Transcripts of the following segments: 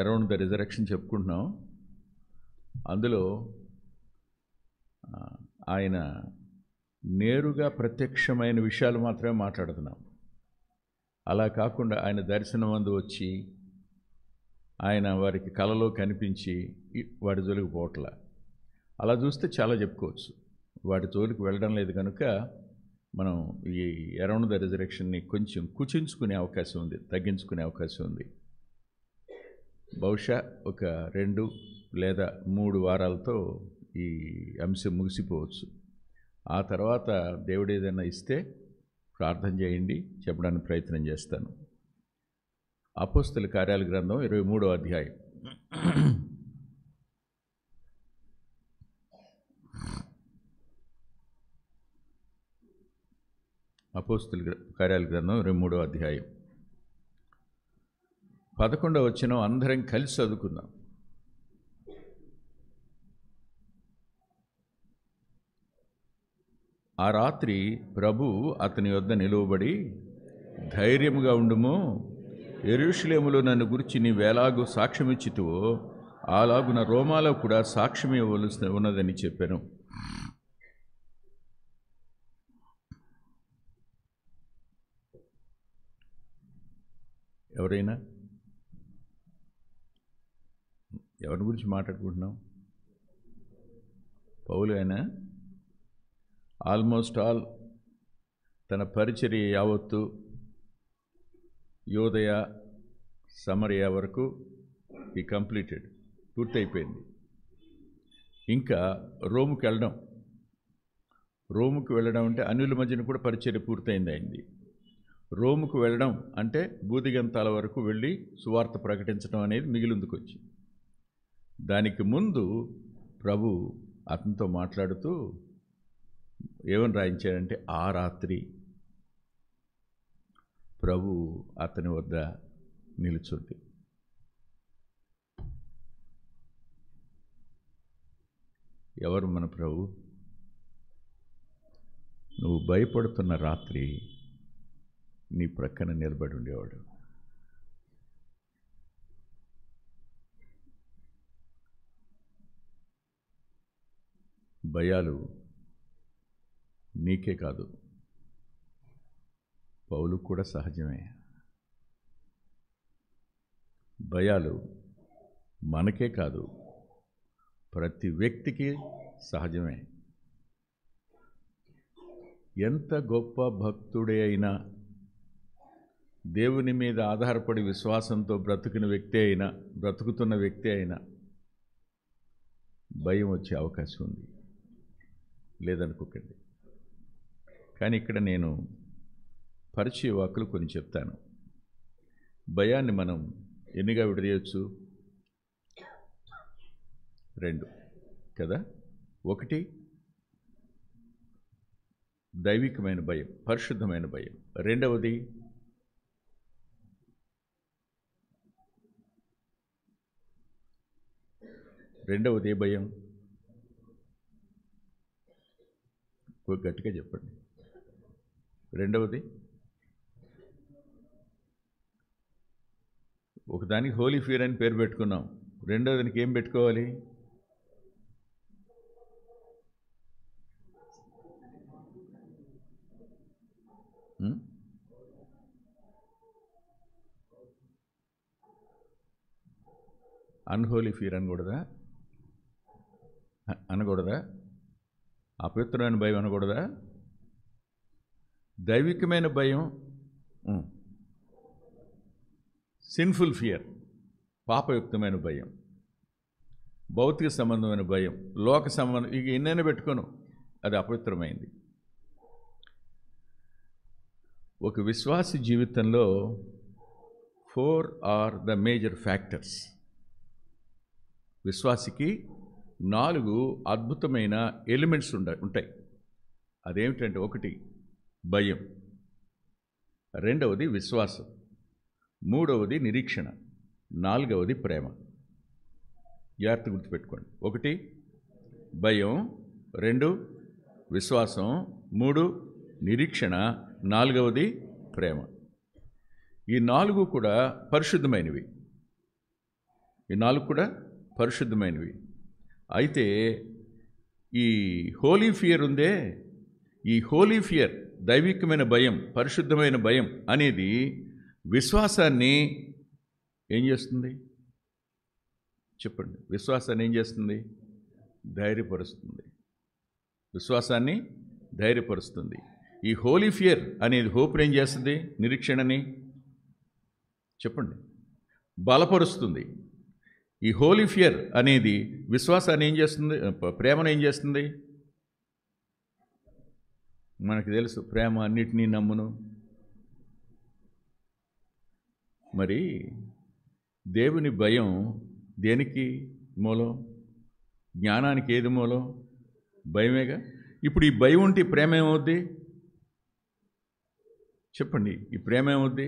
Around the resurrection చెప్పుకుంటున్నాం. అందులో ఆయన నేరుగా ప్రత్యక్షమైన విషయాలు మాత్రమే మాట్లాడుతున్నాం. అలా కాకుండా ఆయన దర్శనమందు వచ్చి ఆయన వారికి కలలో కనిపించి వాడి జోలికి పోవట్ల. అలా చూస్తే చాలా చెప్పుకోవచ్చు. వాటి జోలికి వెళ్ళడం లేదు కనుక మనం ఈ అరౌండ్ ద రిజరెక్షన్ని కొంచెం కుచించుకునే అవకాశం ఉంది, తగ్గించుకునే అవకాశం ఉంది. బహుశా ఒక 2 లేదా 3 వారాలతో ఈ అంశం ముగిసిపోవచ్చు. ఆ తర్వాత దేవుడు ఏదైనా ఇస్తే ప్రార్థన చేయండి, చెప్పడానికి ప్రయత్నం చేస్తాను. అపోస్తలుల కార్యాల గ్రంథం 23వ అధ్యాయం. అపోస్తలుల కార్యాల గ్రంథం 23వ అధ్యాయం 11వ వచనం అందరం కలిసి చదువుకుందాం. ఆ రాత్రి ప్రభు అతని వద్ద నిలువబడి, ధైర్యముగా ఉండుము, యెరూషలేములో నన్ను గురించి నీవెలాగూ సాక్ష్యమిచ్చితివో అలాగున రోమాలో కూడా సాక్ష్యం ఇవ్వవలసి ఉన్నదని చెప్పాను. ఎవరైనా ఎవరి గురించి మాట్లాడుకుంటున్నాం? పౌలు అయినా ఆల్మోస్ట్ ఆల్ తన పరిచర్య యావత్తు యోదయ సమరయ వరకు ఈ కంప్లీటెడ్, పూర్తయిపోయింది. ఇంకా రోముకి వెళ్ళడం అంటే అన్యుల మధ్యన కూడా పరిచర్య పూర్తయింది. రోముకు వెళ్ళడం అంటే బూదిగంతాల వరకు వెళ్ళి సువార్త ప్రకటించడం అనేది మిగిలిందుకొచ్చి, దానికి ముందు ప్రభు అతనితో మాట్లాడుతూ ఏమని రాయించాడంటే, ఆ రాత్రి ప్రభు అతని వద్ద నిలుచుంది. ఎవరు మన ప్రభు? నువ్వు భయపడుతున్న రాత్రి నీ ప్రక్కన నిలబడి ఉండేవాడు. భయాలు నీకే కాదు, పౌలు కూడా సహజమే. భయాలు మనకే కాదు, ప్రతి వ్యక్తికి సహజమే. ఎంత గొప్ప భక్తుడే అయినా, దేవుని మీద ఆధారపడి విశ్వాసంతో బ్రతుకుతున్న వ్యక్తి అయినా భయం వచ్చే అవకాశం ఉంది, లేదనుకోకండి. కానీ ఇక్కడ నేను పరిచయ వాక్కులు కొన్ని చెప్తాను. భయాన్ని మనం ఎన్నిగా విడదీయచ్చు? 2 కదా. 1 దైవికమైన భయం, పరిశుద్ధమైన భయం. 2వది ఏ భయం? గట్టిగా చెప్పండి. 2వది ఒకదానికి హోలీ ఫియర్ అని పేరు పెట్టుకున్నాం. 2వదానికి ఏం పెట్టుకోవాలి? అన్హోలీ ఫియర్ అనకూడదా? అపవిత్రమైన భయం అనకూడదా? దైవికమైన భయం, సిన్ఫుల్ ఫియర్, పాపయుక్తమైన భయం, భౌతిక సంబంధమైన భయం, లోక సంబంధం, ఇక ఎన్నైనా పెట్టుకోను, అది అపవిత్రమైంది. ఒక విశ్వాసి జీవితంలో 4 ఆర్ ద మేజర్ ఫ్యాక్టర్స్. విశ్వాసికి 4 అద్భుతమైన ఎలిమెంట్స్ ఉంటాయి. అదేమిటంటే, 1 భయం, 2వది విశ్వాసం, 3వది నిరీక్షణ, 4వది ప్రేమ. జాగ్రత్త గుర్తుపెట్టుకోండి. 1 భయం, 2 విశ్వాసం, 3 నిరీక్షణ, 4వది ప్రేమ. ఈ 4 కూడా పరిశుద్ధమైనవి. ఈ 4 కూడా పరిశుద్ధమైనవి. అయితే ఈ హోలీ ఫియర్ ఉందే, ఈ హోలీ ఫియర్, దైవికమైన భయం, పరిశుద్ధమైన భయం అనేది విశ్వాసాన్ని ఏం చేస్తుంది చెప్పండి? విశ్వాసాన్ని ఏం చేస్తుంది? ధైర్యపరుస్తుంది. విశ్వాసాన్ని ధైర్యపరుస్తుంది. ఈ హోలీ ఫియర్ అనేది హోప్ని ఏం చేస్తుంది? నిరీక్షణని చెప్పండి, బలపరుస్తుంది. ఈ హోలీ ఫియర్ అనేది విశ్వాసాన్ని ఏం చేస్తుంది? ప్రేమను ఏం చేస్తుంది? మనకు తెలుసు, ప్రేమ అన్నిటినీ నమ్మును. మరి దేవుని భయం దేనికి మూలం? జ్ఞానానికి ఏది మూలం? భయమేగా. ఇప్పుడు ఈ భయం ఉంటే ప్రేమ ఏమవుద్ది చెప్పండి? ఈ ప్రేమ ఏమవుద్ది?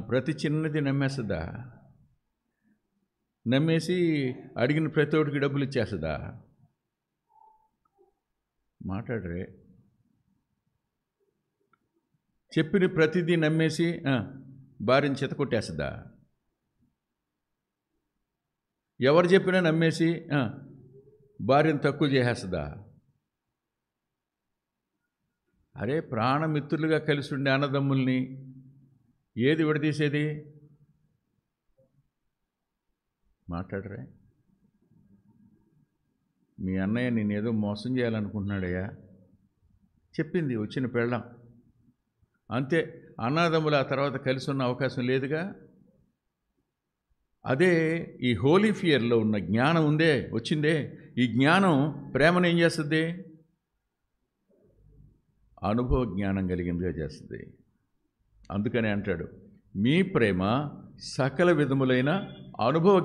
ప్రతి చిన్నది నమ్మేస్తుందా? నమ్మేసి అడిగిన ప్రతి ఒక్కటికి డబ్బులు ఇచ్చేస్తుందా? మాట్లాడరే. చెప్పిన ప్రతిదీ నమ్మేసి భార్యని చేత కొట్టేస్తుందా? ఎవరు చెప్పినా నమ్మేసి భార్యను తక్కువ చేసేస్తుందా? అరే, ప్రాణమిత్రులుగా కలిసి ఉండే అన్నదమ్ముల్ని ఏది విడదీసేది? మాట్లాడరే. మీ అన్నయ్య నేనేదో మోసం చేయాలనుకుంటున్నాడయ్యా, చెప్పింది వచ్చిన పెళ్ళాం, అంతే. అన్నదమ్ములు ఆ తర్వాత కలిసి ఉన్న అవకాశం లేదుగా. అదే ఈ హోలీ ఫియర్లో ఉన్న జ్ఞానం ఉందే, వచ్చిందే, ఈ జ్ఞానం ప్రేమను ఏం చేస్తుంది? అనుభవ జ్ఞానం కలిగిందిగా చేస్తుంది. అందుకని అంటాడు, మీ ప్రేమ సకల విధములైన అనుభవ,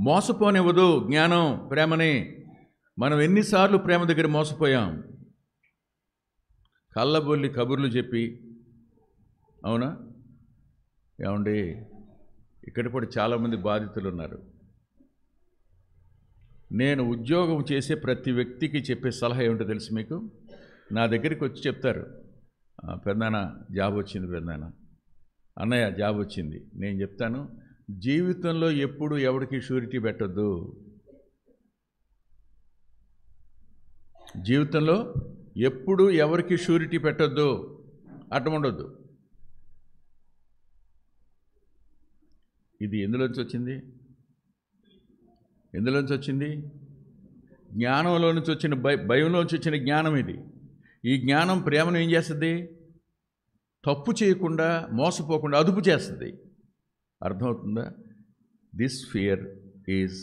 మోసపోనివ్వదు జ్ఞానం ప్రేమని. మనం ఎన్నిసార్లు ప్రేమ దగ్గర మోసపోయాం? కళ్ళబొల్లి కబుర్లు చెప్పి, అవునా? ఏమండి, ఇక్కడ కూడా చాలామంది బాధితులు ఉన్నారు. నేను ఉద్యోగం చేసే ప్రతి వ్యక్తికి చెప్పే సలహా ఏమిటో తెలుసు మీకు? నా దగ్గరికి వచ్చి చెప్తారు, పెద్దనాన్న జాబ్ వచ్చింది, పెద్దనాన్న, అన్నయ్య జాబ్ వచ్చింది. నేను చెప్తాను, జీవితంలో ఎప్పుడు ఎవరికి షూరిటీ పెట్టొద్దు. జీవితంలో ఎప్పుడు ఎవరికి షూరిటీ పెట్టొద్దు, అడ్డముండొద్దు. ఇది ఎందులోంచి వచ్చింది? ఎందులోంచి వచ్చింది? జ్ఞానంలో నుంచి వచ్చిన భయంలోంచి వచ్చిన జ్ఞానం ఇది. ఈ జ్ఞానం ప్రేమను ఏం చేస్తుంది? తప్పు చేయకుండా, మోసపోకుండా అదుపు చేస్తుంది. అర్థమవుతుందా? This fear is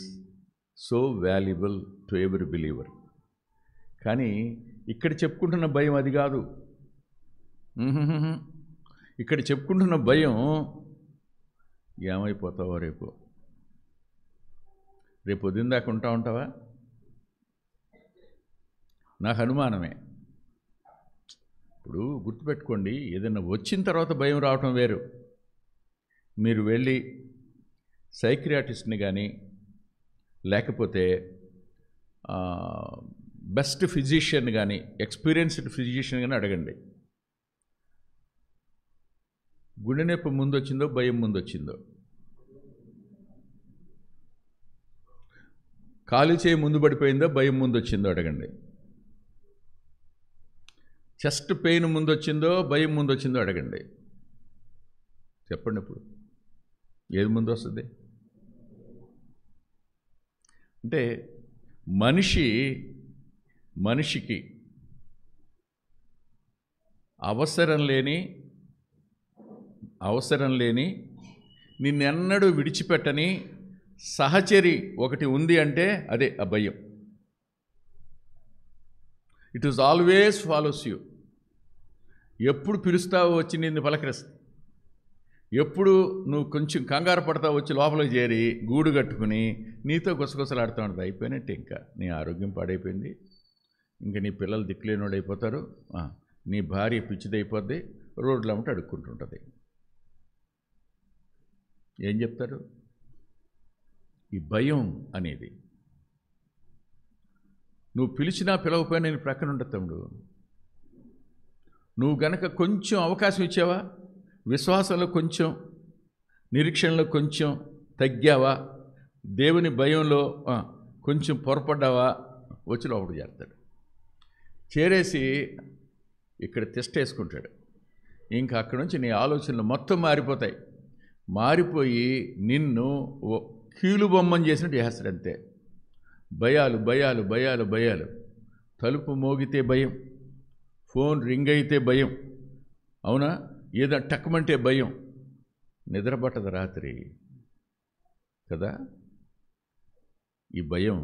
so valuable to every believer. కానీ ఇక్కడ చెప్పుకుంటున్న భయం అది కాదు. ఇక్కడ చెప్పుకుంటున్న భయం, ఏమైపోతావో రేపు ఉదయం దాకా ఉంటావా? నాకు అనుమానమే. ఇప్పుడు గుర్తుపెట్టుకోండి, ఏదైనా వచ్చిన తర్వాత భయం రావటం వేరు. మీరు వెళ్ళి సైక్రియాటిస్ట్ని కానీ, లేకపోతే బెస్ట్ ఫిజిషియన్ కానీ, ఎక్స్పీరియన్స్డ్ ఫిజిషియన్ కానీ అడగండి. గుండె నొప్పి ముందు వచ్చిందో, భయం ముందు వచ్చిందో? కాలు చేయి ముందు పడిపోయిందో, భయం ముందు వచ్చిందో అడగండి. చెస్ట్ పెయిన్ ముందు వచ్చిందో, భయం ముందు వచ్చిందో అడగండి. చెప్పండి, ఇప్పుడు ఏది ముందు వస్తుంది? అంటే మనిషికి అవసరం లేని నిన్నెన్నడూ విడిచిపెట్టని సహచరి ఒకటి ఉంది అంటే అదే ఆ భయం. It is always follows you. ఎప్పుడు పిలుస్తావో వచ్చి నిన్ను పలకరిస్తా, ఎప్పుడు నువ్వు కొంచెం కంగారు పడతావు వచ్చి లోపలికి చేరి గూడు కట్టుకుని నీతో గుసగుసలాడుతూ ఉంటుంది. అయిపోయినట్టే, ఇంకా నీ ఆరోగ్యం పాడైపోయింది, ఇంకా నీ పిల్లలు దిక్కులేనోడు అయిపోతారు, నీ భార్య పిచ్చిదైపోద్ది, రోడ్లు అమ్మట అడుక్కుంటుంటుంది. ఏం చెప్తారు? ఈ భయం అనేది నువ్వు పిలిచినా పిలవకపోయినా నేను ప్రక్కన ఉంటుంది తమ్ముడు. నువ్వు గనక కొంచెం అవకాశం ఇచ్చావా, విశ్వాసంలో కొంచెం, నిరీక్షణలో కొంచెం, తగ్గావా, దేవుని భయంలో కొంచెం పొరపడ్డావా, వచ్చి లోపలికి చేస్తాడు. చేరేసి ఇక్కడ తిష్టేసుకుంటాడు. ఇంకా అక్కడి నుంచి నీ ఆలోచనలు మొత్తం మారిపోతాయి. మారిపోయి నిన్ను కీలుబొమ్మని చేసినట్టు చేస్తాడు. అంతే. భయాలు భయాలు భయాలు భయాలు. తలుపు మోగితే భయం, ఫోన్ రింగ్ అయితే భయం, అవునా, ఏదో టక్మంటే భయం, నిద్ర పట్టదు రాత్రి కదా. ఈ భయం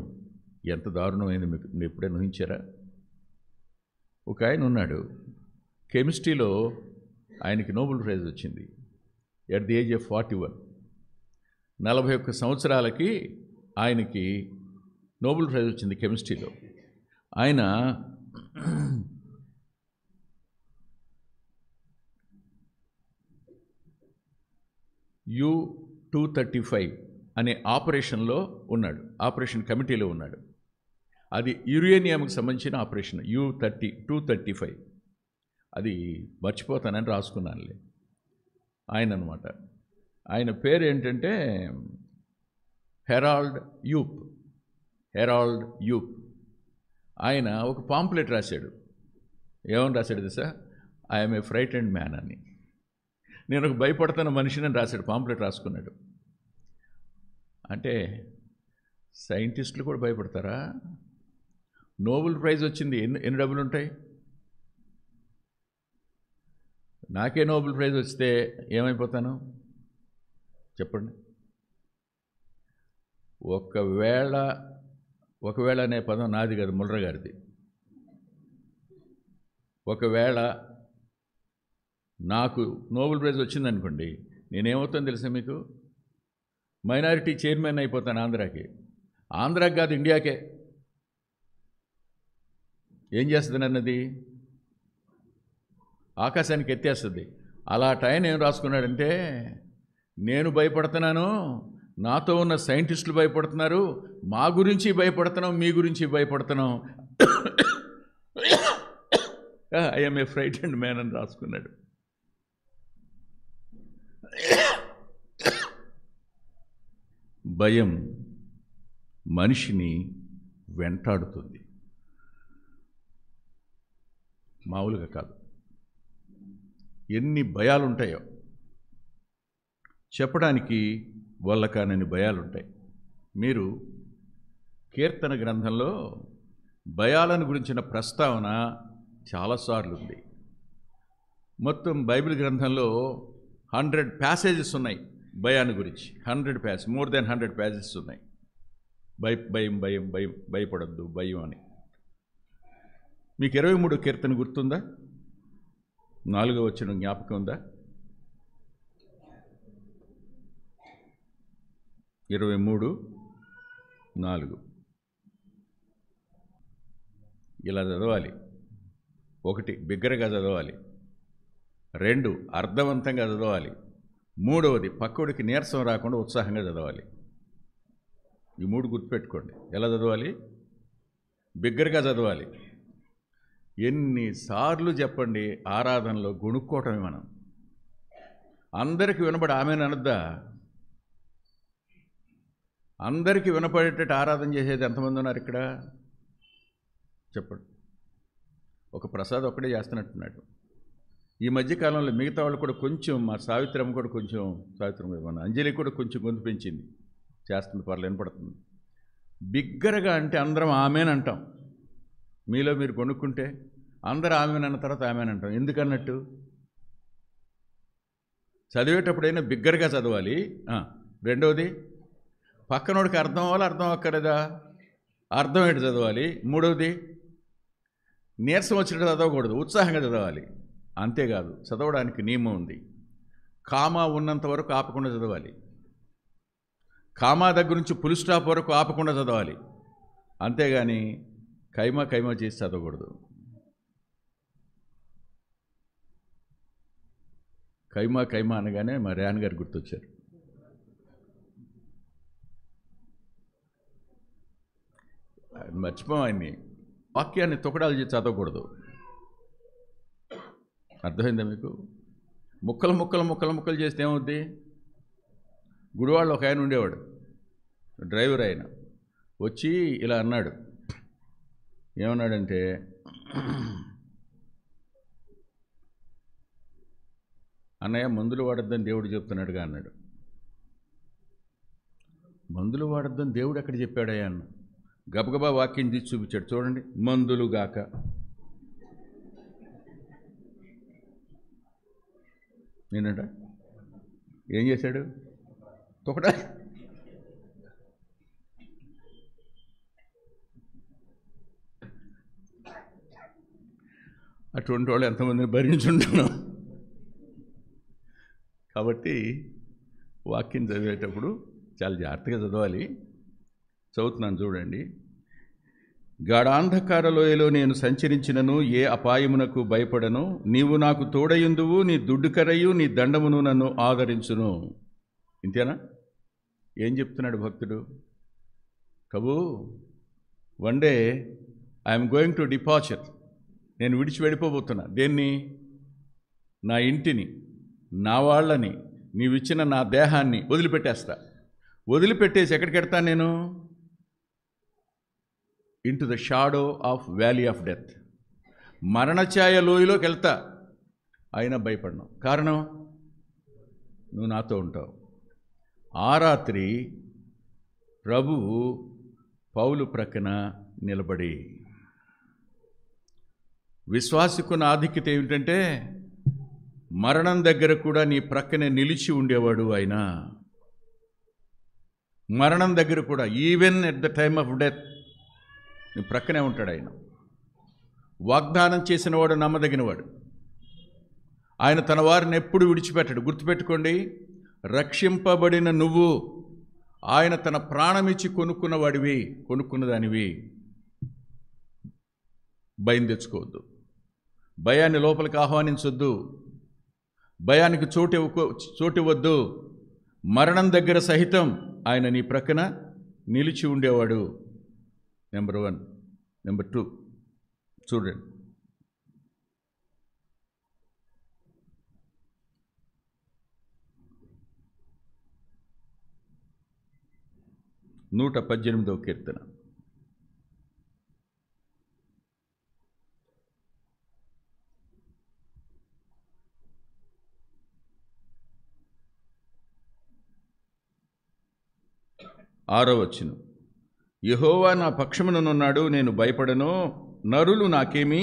ఎంత దారుణమైంది మీకు ఎప్పుడైనా ఊహించారా? ఒక ఆయన ఉన్నాడు, కెమిస్ట్రీలో ఆయనకి నోబెల్ ప్రైజ్ వచ్చింది ఎట్ ది ఏజ్ ఆఫ్ 41. 41 సంవత్సరాలకి ఆయనకి నోబెల్ ప్రైజ్ వచ్చింది కెమిస్ట్రీలో. ఆయన U-235 అనే ఆపరేషన్లో ఉన్నాడు, ఆపరేషన్ కమిటీలో ఉన్నాడు. అది యురేనియంకి సంబంధించిన ఆపరేషన్ U-235. అది మర్చిపోతానని రాసుకున్నానులే. ఆయన అనమాట. ఆయన పేరు ఏంటంటే హెరాల్డ్ యూప్. ఆయన ఒక పాంప్లెట్ రాశాడు. ఏమని రాశాడు తెలుసా? ఐఎమ్ ఏ ఫ్రైటెండ్ మ్యాన్ అని. నేను ఒక భయపడుతున్న మనిషిని రాశాడు, పాంప్లెట్ రాసుకున్నాడు. అంటే సైంటిస్టులు కూడా భయపడతారా? నోబెల్ ప్రైజ్ వచ్చింది, ఎన్ని డబ్బులు ఉంటాయి? నాకే నోబెల్ ప్రైజ్ వస్తే ఏమైపోతాను చెప్పండి? ఒకవేళ అనే పదం నాది కాదు, ముల్ర గారిది. ఒకవేళ నాకు నోబెల్ ప్రైజ్ వచ్చిందనుకోండి, నేనేమవుతాను తెలుసా మీకు? మైనారిటీ చైర్మన్ అయిపోతాను ఆంధ్రాకి కాదు, ఇండియాకే. ఏం చేస్తుంది అన్నది? ఆకాశానికి ఎత్తేస్తుంది. అలా టైం ఏం రాసుకున్నాడంటే, నేను భయపడుతున్నాను, నాతో ఉన్న సైంటిస్టులు భయపడుతున్నారు, మా గురించి భయపడుతున్నాం, మీ గురించి భయపడుతున్నాం, ఐఎమ్ ఏ ఫ్రైటెండ్ మ్యాన్ అని రాసుకున్నాడు. భయం మనిషిని వెంటాడుతుంది, మామూలుగా కాదు. ఎన్ని భయాలుంటాయో చెప్పడానికి వల్ల కానని భయాలుంటాయి. మీరు కీర్తన గ్రంథంలో భయాలను గురించిన ప్రస్తావన చాలాసార్లు ఉంది. మొత్తం బైబిల్ గ్రంథంలో 100 ప్యాసేజెస్ ఉన్నాయి భయాన్ని గురించి. 100 ప్యాసేజ్, మోర్ దెన్ 100 ప్యాసేజెస్ ఉన్నాయి. భయం భయం భయం, భయపడద్దు, భయం అని. మీకు 23 కీర్తన గుర్తుందా? 4వ వచనం జ్ఞాపకం ఉందా? 23:4 ఇలా చదవాలి. 1 బిగ్గరగా చదవాలి, 2 అర్థవంతంగా చదవాలి, 3వది పక్కడికి నీరసం రాకుండా ఉత్సాహంగా చదవాలి. ఈ 3 గుర్తుపెట్టుకోండి. ఎలా చదవాలి? బిగ్గరగా చదవాలి. ఎన్నిసార్లు చెప్పండి ఆరాధనలో గొణుక్కోవటమే మనం. అందరికీ వినపడి ఆమెను అనద్దా? అందరికీ వినపడేటట్టు ఆరాధన చేసేది ఎంతమంది ఉన్నారు ఇక్కడ చెప్పండి? ఒక ప్రసాద్ ఒక్కడే చేస్తున్నట్టున్నాడు. ఈ మధ్యకాలంలో మిగతా వాళ్ళు కూడా కొంచెం, మా సావిత్రమ్మ కూడా కొంచెం, మన అంజలి కూడా కొంచెం గొంతు పెంచింది, చేస్తుంది, పర్లేదు, వినపడుతుంది. బిగ్గరగా అంటే అందరం ఆమెనంటాం. మీలో మీరు కొనుక్కుంటే అందరూ ఆమెనన్న తర్వాత ఆమెనంటాం. ఎందుకన్నట్టు? చదివేటప్పుడైనా బిగ్గరగా చదవాలి. రెండవది, పక్కనోడికి అర్థం అవ్వాలి, అర్థం అక్కర్లేదా? అర్థం ఏంటి చదవాలి. మూడవది, నీరసం వచ్చినట్టు చదవకూడదు, ఉత్సాహంగా చదవాలి. అంతేకాదు, చదవడానికి నియమం ఉంది. కామా ఉన్నంత వరకు ఆపకుండా చదవాలి. కామా దగ్గర నుంచి ఫుల్ స్టాప్ వరకు ఆపకుండా చదవాలి. అంతేగాని కైమా చేసి చదవకూడదు. కైమా అనగానే మా ర్యాన్ గారు గుర్తొచ్చారు. మర్చిపోం ఆయన్ని. వాక్యాన్ని తొకడాలు చేసి చదవకూడదు. అర్థమైందా మీకు? ముక్కలు చేస్తే ఏమవుద్ది? గుడివాళ్ళు ఒక ఆయన ఉండేవాడు, డ్రైవర్ ఆయన. వచ్చి ఇలా అన్నాడు. ఏమన్నాడంటే, అన్నయ్య మందులు వాడొద్దని దేవుడు చెప్తున్నాడుగా అన్నాడు. మందులు వాడొద్దని దేవుడు ఎక్కడ చెప్పాడయ్యా అన్న. గబగబా వాక్యం తీసి చూపించాడు. చూడండి, మందులు గాక. నేనంట ఏం చేశాడు? తొక్కడా. అటువంటి వాళ్ళు ఎంతమందిని భరించుంటున్నాం. కాబట్టి వాక్యం చదివేటప్పుడు చాలా జాగ్రత్తగా చదవాలి. చదువుతున్నాను చూడండి. గాఢాంధకార లోయలో నేను సంచరించినను ఏ అపాయమునకు భయపడను. నీవు నాకు తోడయుందువు, నీ దుడ్డుకరయు నీ దండమును నన్ను ఆదరించును. ఇంతేనా? ఏం చెప్తున్నాడు భక్తుడు? ప్రభు, one day I'm going to departure. నేను విడిచి వెళ్ళిపోబోతున్నా. దేన్ని? నా ఇంటిని, నా వాళ్ళని, నీవిచ్చిన నా దేహాన్ని వదిలిపెట్టేస్తా. వదిలిపెట్టేసి ఎక్కడికి వెళ్తాను నేను? Into the shadow of valley of death. మరణఛాయ లోయలోకి వెళ్తా. అయినా భయపడను. కారణం, నువ్వు నాతో ఉంటావు. ఆ రాత్రి ప్రభువు పౌలు ప్రక్కన నిలబడి, విశ్వాసికున్న ఆధిక్యత ఏమిటంటే మరణం దగ్గర కూడా నీ ప్రక్కనే నిలిచి ఉండేవాడు ఆయన. మరణం దగ్గర కూడా, even at the time of death, నీ ప్రక్కనే ఉంటాడు ఆయన. వాగ్దానం చేసినవాడు నమ్మదగినవాడు. ఆయన తన వారిని ఎప్పుడు విడిచిపెట్టడు. గుర్తుపెట్టుకోండి, రక్షింపబడిన నువ్వు ఆయన తన ప్రాణమిచ్చి కొనుక్కున్నవాడివి, కొనుక్కున్నదానివి. భయం తెచ్చుకోవద్దు. భయాన్ని లోపలికి ఆహ్వానించొద్దు. భయానికి చోటివ్వద్దు. మరణం దగ్గర సహితం ఆయన నీ ప్రక్కన నిలిచి ఉండేవాడు. నెంబర్ 1. నెంబర్ 2 చూడండి. నూట 18వ కీర్తన. ఆరో వచనం. యెహోవా నా పక్షముననున్నాడు, నేను భయపడను. నరులు నాకేమీ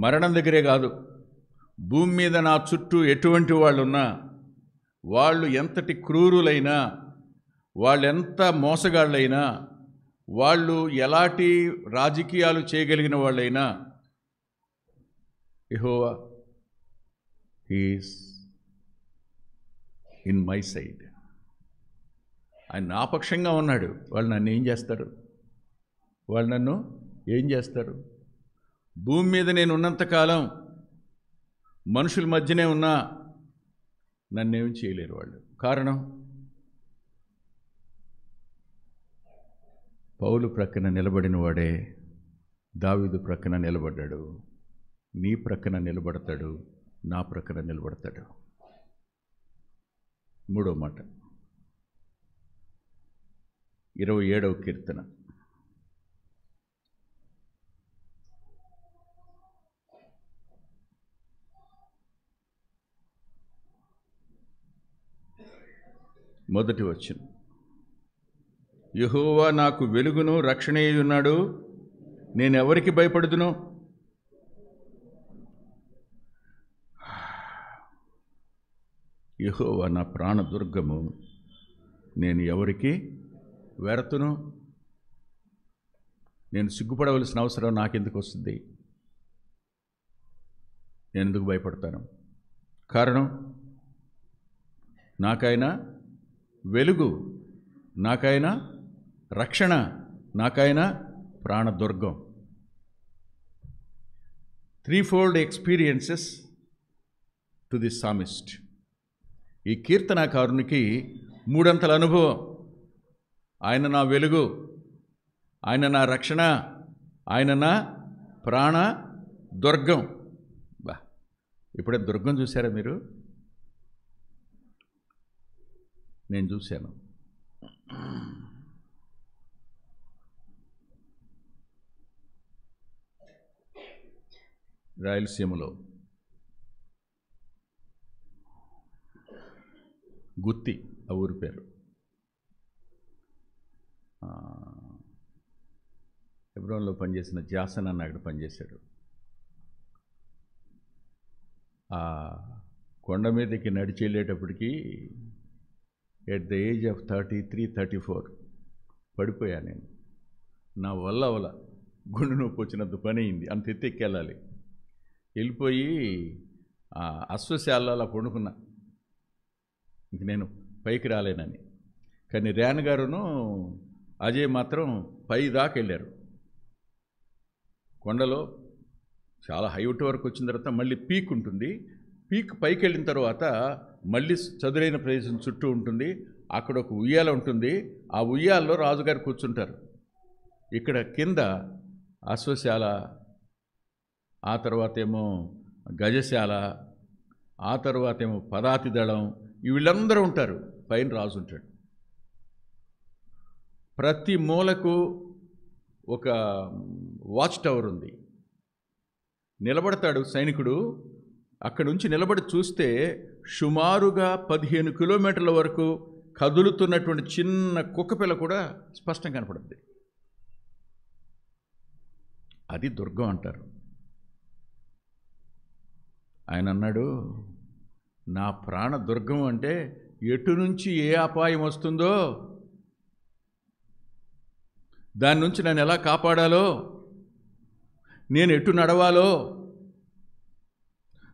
మరణం దగ్గరే కాదు, భూమి మీద నా చుట్టూ ఎటువంటి వాళ్ళున్నా, వాళ్ళు ఎంతటి క్రూరులైనా, వాళ్ళెంత మోసగాళ్ళైనా, వాళ్ళు ఎలాంటి రాజకీయాలు చేయగలిగిన వాళ్ళైనా, యెహోవా ఈజ్ ఇన్ మై సైడ్. ఆయన నా పక్షంగా ఉన్నాడు. వాళ్ళు నన్ను ఏం చేస్తారు? వాళ్ళు నన్ను ఏం చేస్తారు? భూమి మీద నేను ఉన్నంతకాలం, మనుషుల మధ్యనే ఉన్నా, నన్నేం చేయలేరు వాళ్ళు. కారణం, పౌలు ప్రక్కన నిలబడిన వాడే దావీదు ప్రక్కన నిలబడ్డాడు. నీ ప్రక్కన నిలబడతాడు, నా ప్రక్కన నిలబడతాడు. మూడో మాట, 27వ కీర్తన. మొదటి వచనం. యెహోవా నాకు వెలుగును రక్షణయున్నాడు, నేనెవరికి భయపడుదును? యెహోవా నా ప్రాణదుర్గము, నేను ఎవరికి వెరతును? నేను సిగ్గుపడవలసిన అవసరం నాకెందుకు వస్తుంది? నేను ఎందుకు భయపడతాను? కారణం, నాకైనా వెలుగు, నాకైనా రక్షణ, నాకైనా ప్రాణదుర్గం. 3-fold experiences to the psalmist. ఈ కీర్తనాకారునికి 3 అంతల అనుభవం. ఆయన నా వెలుగు, ఆయన నా రక్షణ, ఆయన నా ప్రాణ దుర్గం. బా, ఇప్పుడే దుర్గం చూసారా మీరు? నేను చూశాను. రాయలసీమలో గుత్తి ఆ ఊరి పేరు. హెబ్రోన్లో పనిచేసిన జాసన్ అన్న అక్కడ పనిచేశాడు. ఆ కొండ మీదకి నడిచి వెళ్ళేటప్పటికి ఎట్ ద ఏజ్ ఆఫ్ 33-34 పడిపోయా నేను. నా వల్ల గుండె నొప్పి వచ్చినంత పని అయింది. అంత ఎత్తెక్కెళ్ళాలి. వెళ్ళిపోయి అశ్వశాలలో అలా పండుకున్నా. ఇంక నేను పైకి రాలేనని. కానీ రేణ గారును అజయ్ మాత్రం పై దాకా వెళ్ళారు. కొండలో చాలా హైట్ వరకు వచ్చిన తర్వాత మళ్ళీ పీక్ ఉంటుంది. పీక్ పైకి వెళ్ళిన తర్వాత మళ్ళీ చదురైన ప్రదేశం చుట్టూ ఉంటుంది. అక్కడ ఒక ఉయ్యాల ఉంటుంది. ఆ ఉయ్యాల్లో రాజుగారు కూర్చుంటారు. ఇక్కడ కింద అశ్వశాల, ఆ తర్వాత ఏమో గజశాల, ఆ తర్వాత ఏమో పదాతి దళం, వీళ్ళందరూ ఉంటారు. పైన రాజు ఉంటాడు. ప్రతి మూలకు ఒక వాచ్ టవర్ ఉంది. నిలబడతాడు సైనికుడు. అక్కడి నుంచి నిలబడి చూస్తే సుమారుగా 15 కిలోమీటర్ల వరకు కదులుతున్నటువంటి చిన్న కుక్కపిల్ల కూడా స్పష్టంగా కనపడుద్ది. అది దుర్గం అంటారు. ఆయన అన్నాడు, నా ప్రాణ దుర్గం అంటే ఎటు నుంచి ఏ అపాయం వస్తుందో దాని నుంచి నన్ను ఎలా కాపాడాలో, నేను ఎటు నడవాలో,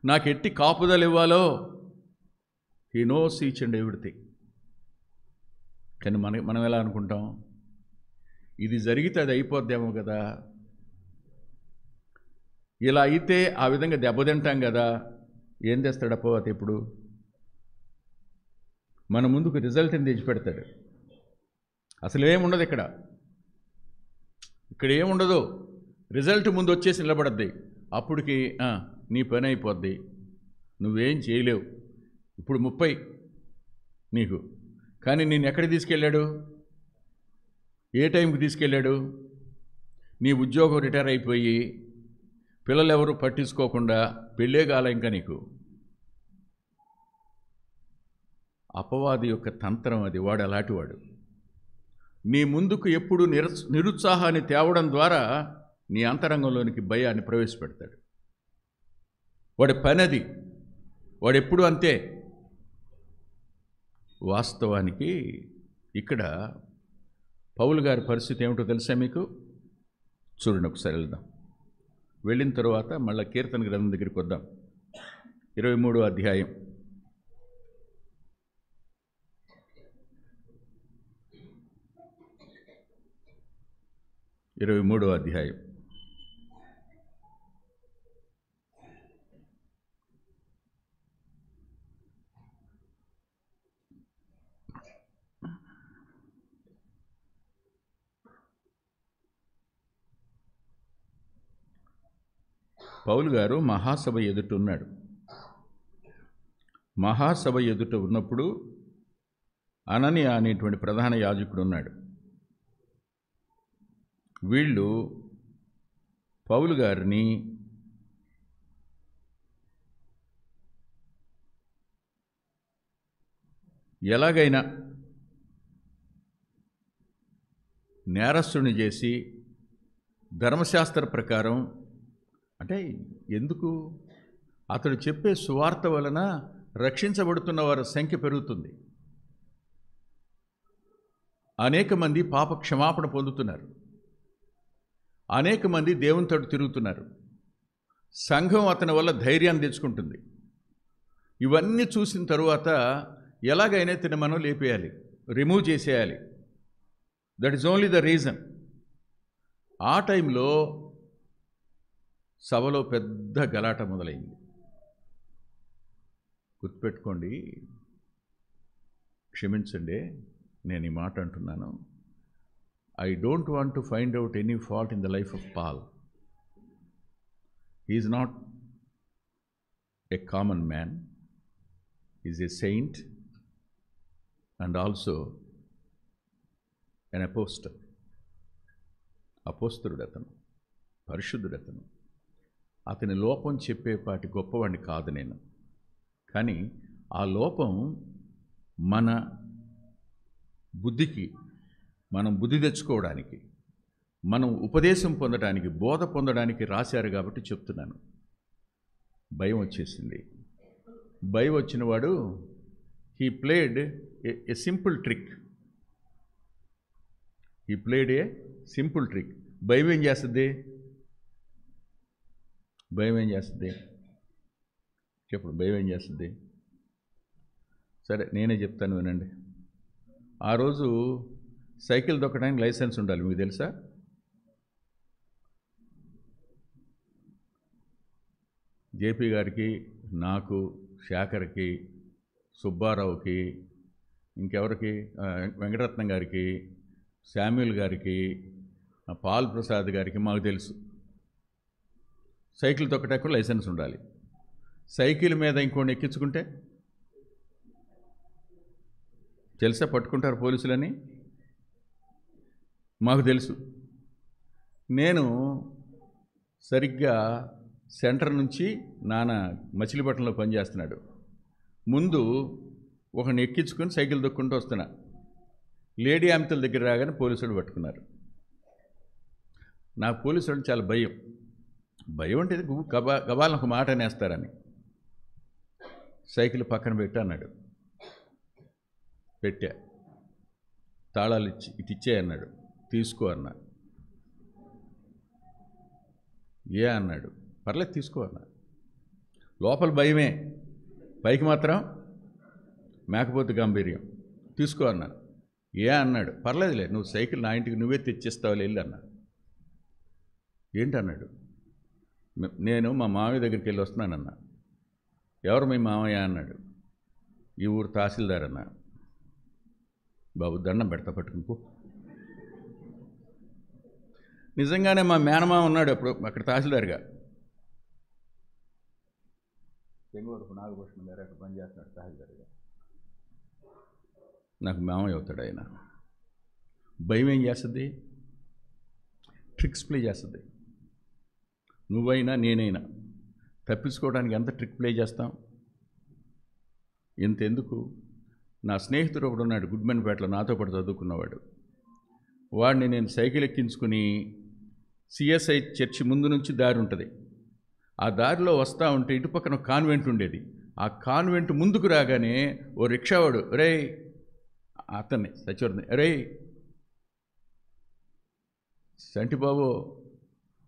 నాకు ఎట్టి కాపుదలు ఇవ్వాలో he knows each and everything. కానీ మనం ఎలా అనుకుంటాం, ఇది జరిగితే అది అయిపోద్దేమో కదా, ఇలా అయితే ఆ విధంగా దెబ్బతింటాం కదా. ఏం చేస్తాడు అపవాది? ఇప్పుడు మన ముందుకు రిజల్ట్ని తెచ్చిపెడతాడు. అసలు ఏముండదు ఇక్కడ ఏముండదు. రిజల్ట్ ముందు వచ్చేసి నిలబడద్ది. అప్పటికి నీ పని అయిపోద్ది, నువ్వేం చేయలేవు. ఇప్పుడు 30 నీకు. కానీ నేను ఎక్కడికి తీసుకెళ్ళాడు? ఏ టైంకి తీసుకెళ్ళాడు? నీ ఉద్యోగం రిటైర్ అయిపోయి పిల్లలు ఎవరు పట్టించుకోకుండా పెళ్ళే కాల ఇంకా నీకు. అపవాది యొక్క తంత్రం అది. వాడు అలాంటివాడు. నీ ముందుకు ఎప్పుడు నిరుత్సాహాన్ని తేవడం ద్వారా నీ అంతరంగంలోనికి భయాన్ని ప్రవేశపెడతాడు. వాడి పని అది. వాడెప్పుడు అంతే. వాస్తవానికి ఇక్కడ పౌలు గారి పరిస్థితి ఏమిటో తెలుసా మీకు? చూడండి, ఒకసారి వెళ్దాం. వెళ్ళిన తర్వాత మళ్ళీ కీర్తన గ్రంథం దగ్గరికి వద్దాం. 23వ అధ్యాయం. పౌలు గారు మహాసభ ఎదుట ఉన్నాడు. మహాసభ ఎదుట ఉన్నప్పుడు అననీయ అనేటువంటి ప్రధాన యాజకుడు ఉన్నాడు. వీళ్ళు పౌలు గారిని ఎలాగైనా నేరస్తుని చేసి ధర్మశాస్త్ర ప్రకారం, అంటే ఎందుకు, అతడు చెప్పే సువార్త వలన రక్షించబడుతున్న వారి సంఖ్య పెరుగుతుంది. అనేక మంది పాప క్షమాపణ పొందుతున్నారు. అనేక మంది దేవునితో తిరుగుతున్నారు. సంఘం అతని వల్ల ధైర్యాన్ని తెచ్చుకుంటుంది. ఇవన్నీ చూసిన తరువాత ఎలాగైనా తిన మనం లేపేయాలి, రిమూవ్ చేసేయాలి. That is only the reason. ఆ టైంలో సభలో పెద్ద గలాట మొదలైంది. గుర్తుపెట్టుకోండి, క్షమించండి నేను ఈ మాట అంటున్నాను. I don't want to find out any fault in the life of Paul. He is not a common man, is a saint, and also an apostle. అపోస్తలుడు అతను, పరిశుద్ధుడు అతను. అతని లోపం చెప్పేపాటి గొప్పవాడిని కాదు నేను. కానీ ఆ లోపం మన బుద్ధికి, మనం బుద్ధి తెచ్చుకోవడానికి, మనం ఉపదేశం పొందడానికి, బోధ పొందడానికి రాశారు కాబట్టి చెప్తున్నాను. భయం వచ్చేసింది. భయం వచ్చినవాడు he played A simple trick. He played A simple trick. భయం ఏం చేస్తుంది? భయం ఏం చేస్తుంది? చెప్పు, భయం ఏం చేస్తుంది? సరే, నేనే చెప్తాను వినండి. ఆ రోజు సైకిల్ దొక్కడానికి లైసెన్స్ ఉండాలి, మీకు తెలుసా? జేపీ గారికి, నాకు, శేఖర్కి, సుబ్బారావుకి, ఇంకెవరికి, వెంకటరత్నం గారికి, శామ్యూల్ గారికి, పాల్ ప్రసాద్ గారికి మాకు తెలుసు సైకిల్ తొక్కటానికి లైసెన్స్ ఉండాలి. సైకిల్ మీద ఇంకోటి ఎక్కించుకుంటే తెలుసా, పట్టుకుంటారు పోలీసులని, మాకు తెలుసు. నేను సరిగ్గా సెంటర్ నుంచి నాన్న మచిలీపట్నంలో పనిచేస్తున్నాడు. ముందు ఒకరిని ఎక్కించుకొని సైకిల్ దొక్కుంటూ వస్తున్నా. లేడీ ఆమెతల దగ్గర రాగానే పోలీసులు పట్టుకున్నారు. నాకు పోలీసులు చాలా భయం. భయం అంటే గబాలను ఒక మాట అనేస్తారని. సైకిల్ పక్కన పెట్టా అన్నాడు. పెట్టా. తాళాలు ఇటు ఇచ్చే అన్నాడు. తీసుకో అన్నా. ఏ అన్నాడు. పర్లేదు తీసుకో అన్నా. లోపల భయమే, పైకి మాత్రం మేకపోతే గాంభీర్యం. తీసుకో అన్నా. ఏ అన్నాడు. పర్లేదులే, నువ్వు సైకిల్ నా ఇంటికి నువ్వే తెచ్చిస్తావులే, వెళ్ళి అన్నా. ఏంటన్నాడు. నేను మా మామయ్య దగ్గరికి వెళ్ళి వస్తున్నానన్నా. ఎవరు మీ మామయ్య అన్నాడు. ఈ ఊరు తహసీల్దార్ అన్నా. బాబు దండం పెడతా, పట్టుకుని పో. నిజంగానే మా మేనమామ ఉన్నాడు అప్పుడు అక్కడ తహసీల్దార్గా. చెంగూరపు నాగభూషణం గారు అక్కడ పనిచేస్తున్నాడు తహసీల్దార్గా. నాకు మామయ్య అవుతాడు ఆయన. భయం ఏం చేస్తుంది? ట్రిక్స్ ప్లే చేస్తుంది. నువ్వైనా నేనైనా తప్పించుకోవడానికి ఎంత ట్రిక్ ప్లే చేస్తాం? ఇంతెందుకు, నా స్నేహితుడు ఒకడు ఉన్నాడు గుడ్మెన్పేటలో, నాతో పాటు చదువుకున్నవాడు. వాడిని నేను సైకిల్ ఎక్కించుకుని సిఎస్ఐ చర్చి ముందు నుంచి దారి ఉంటుంది. ఆ దారిలో వస్తూ ఉంటే ఇటు పక్కన కాన్వెంట్ ఉండేది. ఆ కాన్వెంట్ ముందుకు రాగానే ఓ రిక్షావాడు, రే అతన్ని సచివర్ని, రే సంటిబాబు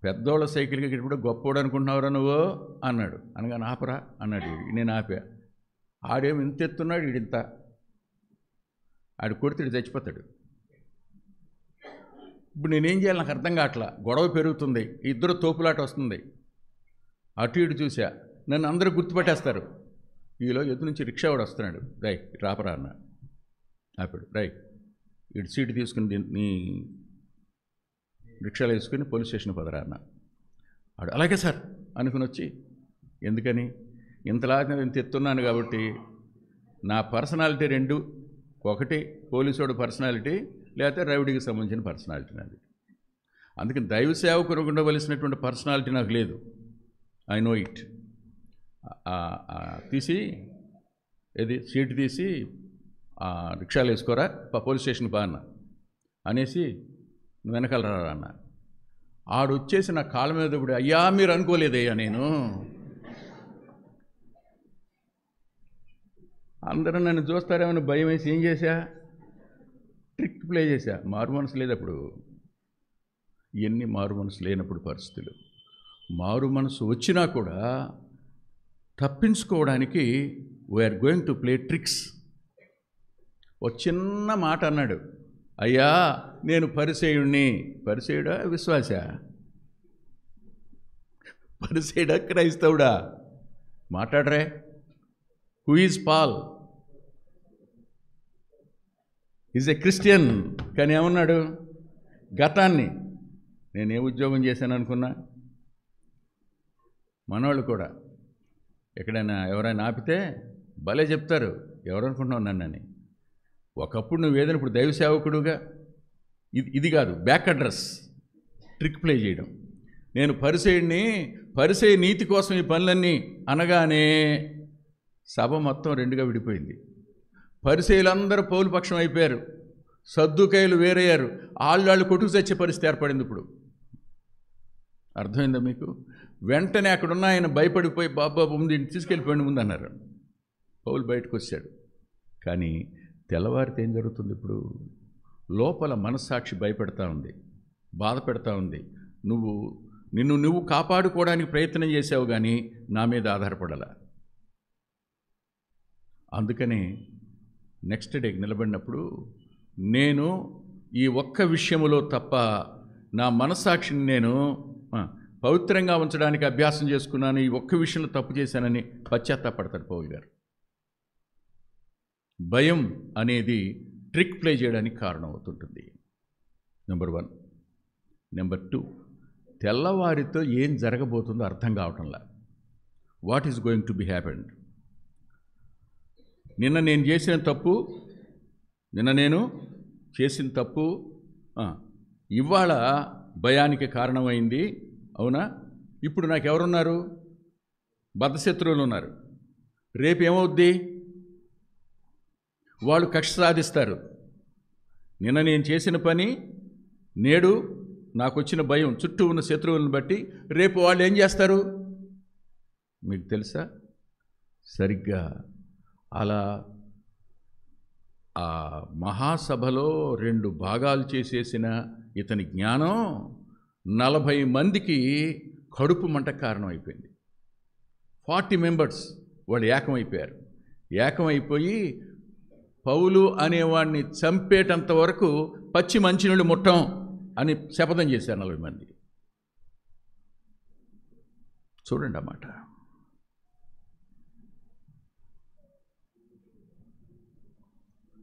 పెద్దోళ్ళ సైకిల్కి ఇప్పుడు గొప్పోడు అనుకుంటున్నావురా నువ్వు అన్నాడు. అనగానే ఆపరా అన్నాడు. నేను ఆపా. ఆడేమో ఇంత ఎత్తున్నాడు, ఈడింత. ఆడు కొడితే చచ్చిపోతాడు. ఇప్పుడు నేనేం చేయాలి నాకు అర్థం కావట్లా. గొడవ పెరుగుతుంది, ఇద్దరు తోపులాట వస్తుంది. అటు ఇటు చూసా, నన్ను అందరూ గుర్తుపట్టేస్తారు. ఈలో ఎదు నుంచి రిక్షావాడు వస్తున్నాడు. రై రాపరా అన్న. ఆపాడు. రై ఇటు సీటు తీసుకుని నీ రిక్షాలో వేసుకుని పోలీస్ స్టేషన్ పదరా అన్న. ఆడు అలాగే సార్ అనుకుని వచ్చి, ఎందుకని ఇంతలా ఇంత ఎత్తున్నాను కాబట్టి నా పర్సనాలిటీ రెండు, ఒకటి పోలీసుడు పర్సనాలిటీ, లేకపోతే రౌడీకి సంబంధించిన పర్సనాలిటీ నాది. అందుకని దైవ సేవకునికి ఉండవలసినటువంటి పర్సనాలిటీ నాకు లేదు. I know it. తీసి ఏది సీటు తీసి రిక్షాలు వేసుకోరా, పోలీస్ స్టేషన్కి బా అన్న అనేసి వెనకాల రా అన్న. ఆడు వచ్చేసి నా కాళ్ళ మీద ఇప్పుడు, అయ్యా మీరు అనుకోలేదయ్యా నేను, అందరూ నన్ను చూస్తారేమని భయం వేసి ఏం చేశా, ట్రిక్ ప్లే చేశా. మారు మనసు లేదు అప్పుడు. ఎన్ని మారు మనసు లేనప్పుడు పరిస్థితులు. మారు మనసు వచ్చినా కూడా తప్పించుకోవడానికి we are going to play tricks. ఓ చిన్న మాట అన్నాడు, అయ్యా నేను పరిసేయుణ్ణి. పరిసేయుడా విశ్వాస? పరిసేయుడా క్రైస్తవుడా? మాట్లాడరే. Who is Paul? Is a Christian. కానీ ఏమన్నాడు? గతాన్ని నేనే ఉద్యోగం చేశాను అనుకున్నా. మనవాళ్ళు కూడా ఎక్కడైనా ఎవరైనా ఆపితే భలే చెప్తారు, ఎవరనుకుంటున్నావు నన్నని. ఒకప్పుడు నువ్వేదైనా ఇప్పుడు దైవ సేవకుడుగా ఇది కాదు, బ్యాక్ అడ్రస్ ట్రిక్ ప్లే చేయడం. నేను పరిసయ్యుడిని, పరిసయ్య నీతి కోసం ఈ పనులన్నీ అనగానే సభ మొత్తం రెండుగా విడిపోయింది. పరిసయ్యులందరూ పౌలు పక్షం అయిపోయారు, సద్దుకాయలు వేరయ్యారు, వాళ్ళు కొట్టుకు చచ్చే పరిస్థితి ఏర్పడింది. ఇప్పుడు అర్థమైందా మీకు? వెంటనే అక్కడున్న ఆయన భయపడిపోయి బాబా ముందు తీసుకెళ్ళిపోయింది ముందు అన్నారు. పౌలు బయటకు వచ్చాడు. కానీ తెల్లవారితే ఏం జరుగుతుంది? ఇప్పుడు లోపల మనస్సాక్షి భయపెడతా ఉంది, బాధ పెడతా ఉంది. నిన్ను నువ్వు కాపాడుకోవడానికి ప్రయత్నం చేసావు, కానీ నా మీద ఆధారపడాల. అందుకనే నెక్స్ట్ డేకి నిలబడినప్పుడు నేను ఈ ఒక్క విషయములో తప్ప నా మనస్సాక్షిని నేను పవిత్రంగా ఉంచడానికి అభ్యాసం చేసుకున్నాను, ఈ ఒక్క విషయంలో తప్పు చేశానని పశ్చాత్తాపడతాడు పౌలు గారు. భయం అనేది ట్రిక్ ప్లే చేయడానికి కారణం అవుతుంటుంది. నెంబర్ 1. నెంబర్ 2, తెల్లవారితో ఏం జరగబోతుందో అర్థం కావటంలా. What is going to be happened? నిన్న నేను చేసిన తప్పు ఇవాళ భయానికి కారణమైంది, అవునా? ఇప్పుడు నాకు ఎవరున్నారు? బద్ధశత్రువులు ఉన్నారు. రేపు ఏమవుద్ది? వాళ్ళు కక్ష సాధిస్తారు. నిన్న నేను చేసిన పని, నేడు నాకు వచ్చిన భయం, చుట్టూ ఉన్న శత్రువులను బట్టి రేపు వాళ్ళు ఏం చేస్తారు మీకు తెలుసా? సరిగ్గా అలా ఆ మహాసభలో 2 భాగాలు చేసేసిన ఇతని జ్ఞానం 40 మందికి కడుపు మంట కారణం అయిపోయింది. 40 మెంబర్స్ వాళ్ళు ఏకమైపోయారు. ఏకమైపోయి పౌలు అనేవాడిని చంపేటంత వరకు పచ్చి మంచినీళ్ళు ముట్టం అని శపథం చేశారు 40 మంది. చూడండి అన్నమాట.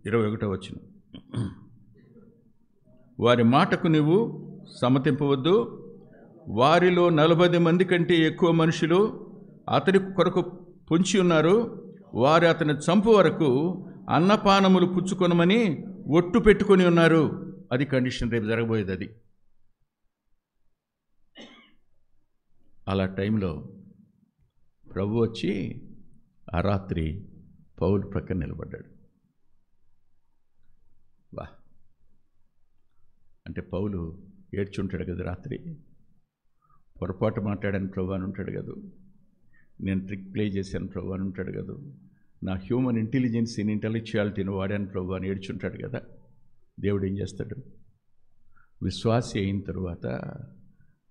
ఇరవై 21వ వచనం, వారి మాటకు నువ్వు సమ్మతింపవద్దు. వారిలో 40 మంది కంటే ఎక్కువ మనుషులు అతడి కొరకు పొంచి ఉన్నారు. వారు అతని చంపు వరకు అన్నపానములు పుచ్చుకొనమని ఒట్టు పెట్టుకొని ఉన్నారు. అది కండిషన్, రేపు జరగబోయేది అది. అలా టైంలో ప్రభు వచ్చి ఆ రాత్రి పౌలు ప్రక్కన నిలబడ్డాడు. వా అంటే పౌలు ఏడ్చుంటాడు కదా రాత్రి. పొరపాటు మాట్లాడాను ప్రభు అని ఉంటాడు కదా, నేను ట్రిక్ ప్లే చేశాను ప్రభు అని ఉంటాడు కదా, నా హ్యూమన్ ఇంటెలిజెన్సీని ఇంటెలెక్చువాలిటీని వాడాను ప్రభు అని ఏడ్చుంటాడు కదా. దేవుడు ఏం చేస్తాడు? విశ్వాసి అయిన తరువాత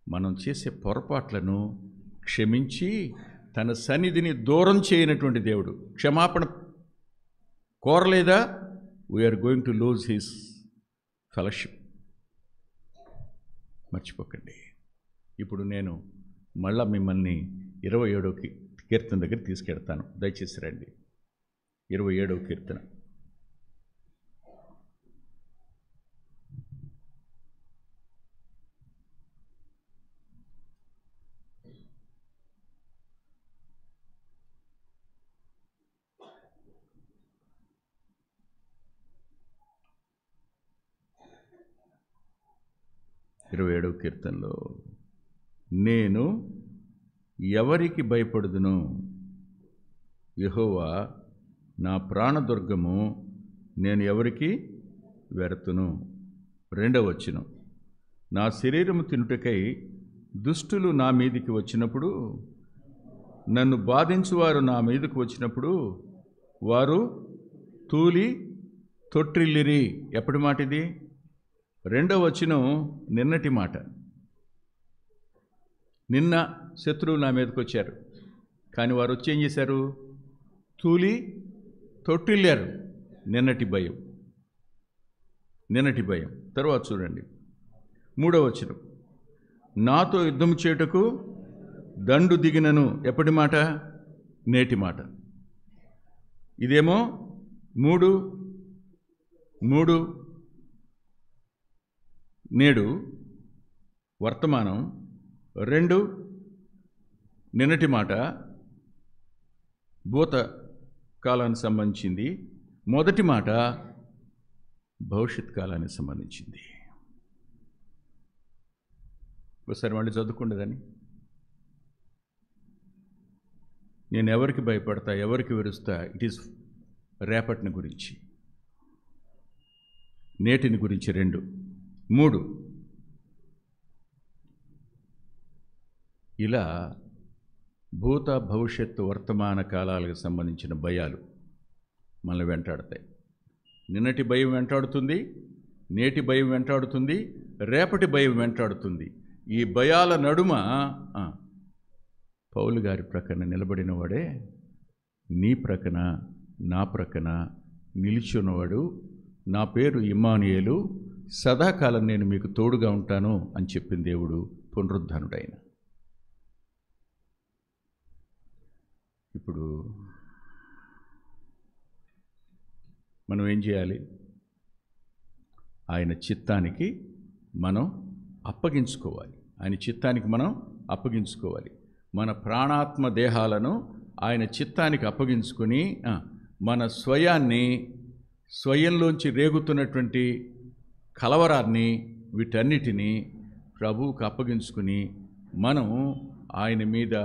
మనం చేసే పొరపాట్లను క్షమించి తన సన్నిధిని దూరం చేయనటువంటి దేవుడు. క్షమాపణ కోరలేదా? We are going to lose his fellowship. మర్చిపోకండి. ఇప్పుడు నేను మళ్ళా మిమ్మల్ని 27వ కీర్తన దగ్గర తీసుకెళ్తాను. దయచేసి రండి. 27వ కీర్తన. కీర్తనలో నేను ఎవరికి భయపడుదును? యెహోవా నా ప్రాణదుర్గము, నేను ఎవరికి వెరతును? 2వ వచనం, నా శరీరము తినుటకై దుష్టులు నా మీదికి వచ్చినప్పుడు, నన్ను బాధించువారు నా మీదకు వచ్చినప్పుడు వారు తూలి తొట్టిల్లిరి. ఎప్పటి మాట ఇది? 2వ వచనం నిన్నటి మాట. నిన్న శత్రువులు నా మీదకి వచ్చారు, కానీ వారు వచ్చి ఏం చేశారు? తూలి తొట్టిల్లారు. నిన్నటి భయం. తర్వాత చూడండి 3వ వచనం, నాతో యుద్ధం చేయుటకు దండు దిగినను. ఎప్పటి మాట? నేటి మాట. ఇదేమో 3 నేడు వర్తమానం, 2 నిన్నటి మాట, భూత కాలానికి సంబంధించింది. మొదటి మాట భవిష్యత్ కాలానికి సంబంధించింది. ఒకసారి మళ్ళీ చదువుకుండదని. నేను ఎవరికి భయపడతా, ఎవరికి విరుస్తా, ఇట్ ఈస్ రేపటిని గురించి, నేటిని గురించి. 2, 3 ఇలా భూత భవిష్యత్తు వర్తమాన కాలాలకు సంబంధించిన భయాలు మనల్ని వెంటాడతాయి. నిన్నటి భయం వెంటాడుతుంది, నేటి భయం వెంటాడుతుంది, రేపటి భయం వెంటాడుతుంది. ఈ భయాల నడుమ పౌలు గారి ప్రక్కన నిలబడిన వాడే నీ ప్రక్కన, నా ప్రక్కన నిలిచి ఉన్నవాడు. నా పేరు ఇమ్మానుయేలు, సదాకాలం నేను మీకు తోడుగా ఉంటాను అని చెప్పిన దేవుడు పునరుద్ధానుడైన. ఇప్పుడు మనం ఏం చేయాలి? ఆయన చిత్తానికి మనం అప్పగించుకోవాలి. ఆయన చిత్తానికి మనం అప్పగించుకోవాలి. మన ప్రాణాత్మ దేహాలను ఆయన చిత్తానికి అప్పగించుకొని మన స్వయంలోంచి రేగుతున్నటువంటి కలవరాన్ని, వీటన్నిటినీ ప్రభువుకు అప్పగించుకుని మనం ఆయన మీద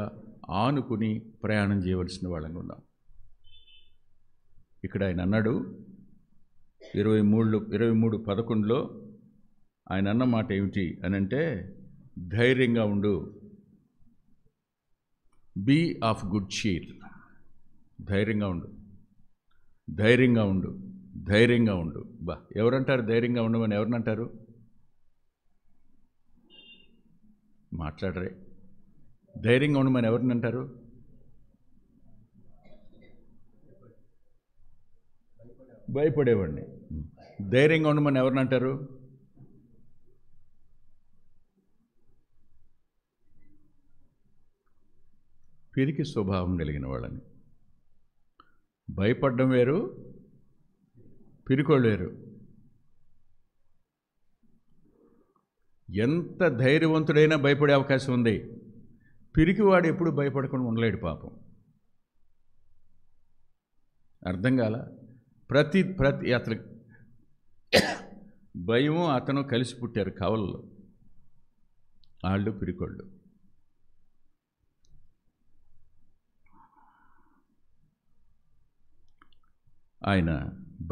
ఆనుకుని ప్రయాణం చేయవలసిన వాళ్ళంగా ఉన్నాం. ఇక్కడ ఆయన అన్నాడు 23:11 ఆయన అన్న మాట ఏమిటి అని అంటే, ధైర్యంగా ఉండు, బీ ఆఫ్ గుడ్ చీర్. ధైర్యంగా ఉండు, ధైర్యంగా ఉండు, ధైర్యంగా ఉండు. ఎవరంటారు ధైర్యంగా ఉండమని? ఎవరినంటారు? మాట్లాడరే. ధైర్యంగా ఉండమని ఎవరిని అంటారు? భయపడేవాడిని. ధైర్యంగా ఉండమని ఎవరిని అంటారు? పిరికి స్వభావం కలిగిన వాళ్ళని. భయపడడం వేరు, పిరికోళ్ళు వేరు. ఎంత ధైర్యవంతుడైనా భయపడే అవకాశం ఉంది. పిరికివాడు ఎప్పుడు భయపడకుండా ఉండలేడు పాపం. అర్థం కాల? ప్రతి అతను భయము అతను కలిసి పుట్టారు కవలలో. వాళ్ళు పిరికోళ్ళు. ఆయన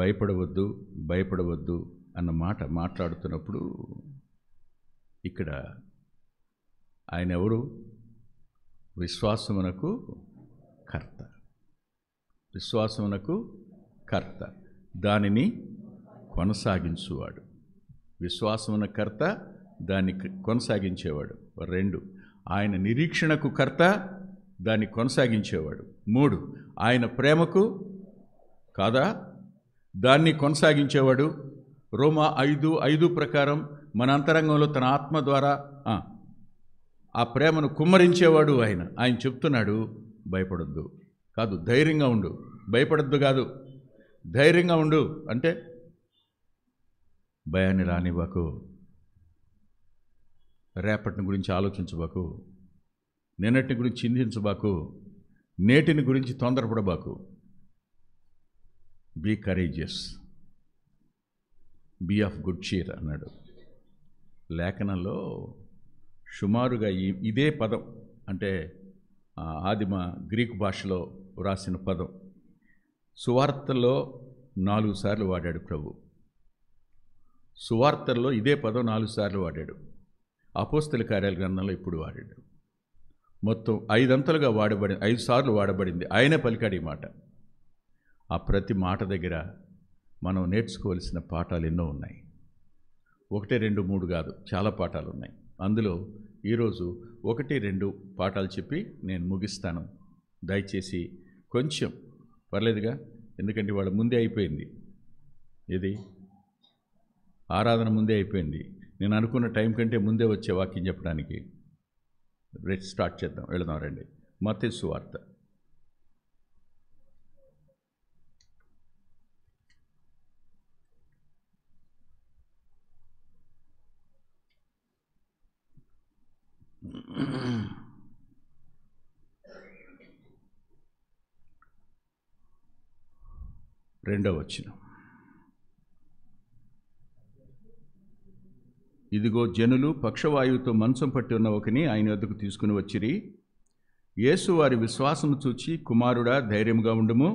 భయపడవద్దు అన్న మాట మాట్లాడుతున్నప్పుడు ఇక్కడ ఆయన ఎవరు? విశ్వాసమునకు కర్త, దానిని కొనసాగించువాడు. విశ్వాసమున కర్త, దాన్ని కొనసాగించేవాడు. 2, ఆయన నిరీక్షణకు కర్త, దాన్ని కొనసాగించేవాడు. 3, ఆయన ప్రేమకు కాదా, దాన్ని కొనసాగించేవాడు. రోమా 5:5 ప్రకారం మన అంతరంగంలో తన ఆత్మ ద్వారా ఆ ప్రేమను కుమ్మరించేవాడు ఆయన చెప్తున్నాడు, భయపడొద్దు కాదు, ధైర్యంగా ఉండు. భయపడొద్దు కాదు, ధైర్యంగా ఉండు. అంటే భయాన్ని రానివ్వకు, రేపటిని గురించి ఆలోచించబాకు, నిన్నటిని గురించి చింతించబాకు, నేటిని గురించి తొందరపడబాకు. Be courageous, be of good cheer అన్నాడు. లేఖనంలో సుమారుగా ఇదే పదం, అంటే ఆదిమ గ్రీకు భాషలో వ్రాసిన పదం, సువార్తల్లో 4 సార్లు వాడాడు ప్రభు. సువార్తల్లో ఇదే పదం 4 సార్లు వాడాడు. అపోస్తల కార్యాల గ్రంథంలో ఇప్పుడు వాడాడు. మొత్తం 5 అంతలుగా 5 సార్లు వాడబడింది. ఆయనే పలికాడు ఈ మాట. ఆ ప్రతి మాట దగ్గర మనం నేర్చుకోవలసిన పాఠాలు ఎన్నో ఉన్నాయి. 1, 2, 3 కాదు, చాలా పాఠాలు ఉన్నాయి. అందులో ఈరోజు 1, 2 పాఠాలు చెప్పి నేను ముగిస్తాను. దయచేసి కొంచెం పర్లేదుగా, ఎందుకంటే వాళ్ళ ముందే అయిపోయింది. ఇది ఆరాధన ముందే అయిపోయింది. నేను అనుకున్న టైం కంటే ముందే వచ్చే వాక్యం చెప్పడానికి. స్టార్ట్ చేద్దాం, వెళదాం రండి. మత్తయి సువార్త 2వ వచనం. ఇదిగో జనులు పక్షవాయువుతో మంచం పట్టి ఉన్న ఒకని ఆయన వద్దకు తీసుకుని వచ్చిరి. యేసు వారి విశ్వాసము చూచి, కుమారుడా, ధైర్యముగా ఉండుము,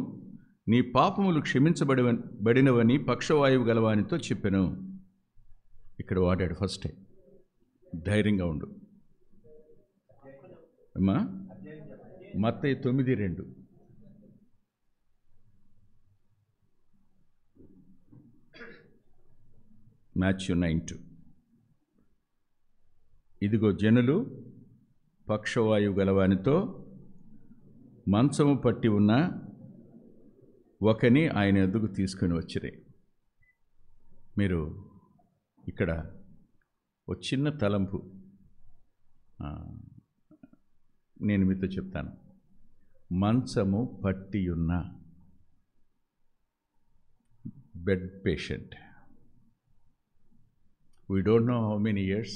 నీ పాపములు క్షమించబడినవని పక్షవాయువు గలవానితో చెప్పెను. ఇక్కడ వాడాడు ఫస్ట్ టైం, ధైర్యంగా ఉండు. అమ్మా, మత్తయి 9:2. మాథ్యూ 9:2. ఇదిగో జనులు పక్షవాయువు గలవానితో మంచము పట్టి ఉన్న ఒకని ఆయన ఎద్దుకు తీసుకుని వచ్చిరే. మీరు ఇక్కడ ఒక చిన్న తలంపు నేను మీతో చెప్తాను. మంచము పట్టి ఉన్న bed patient. We don't know how many years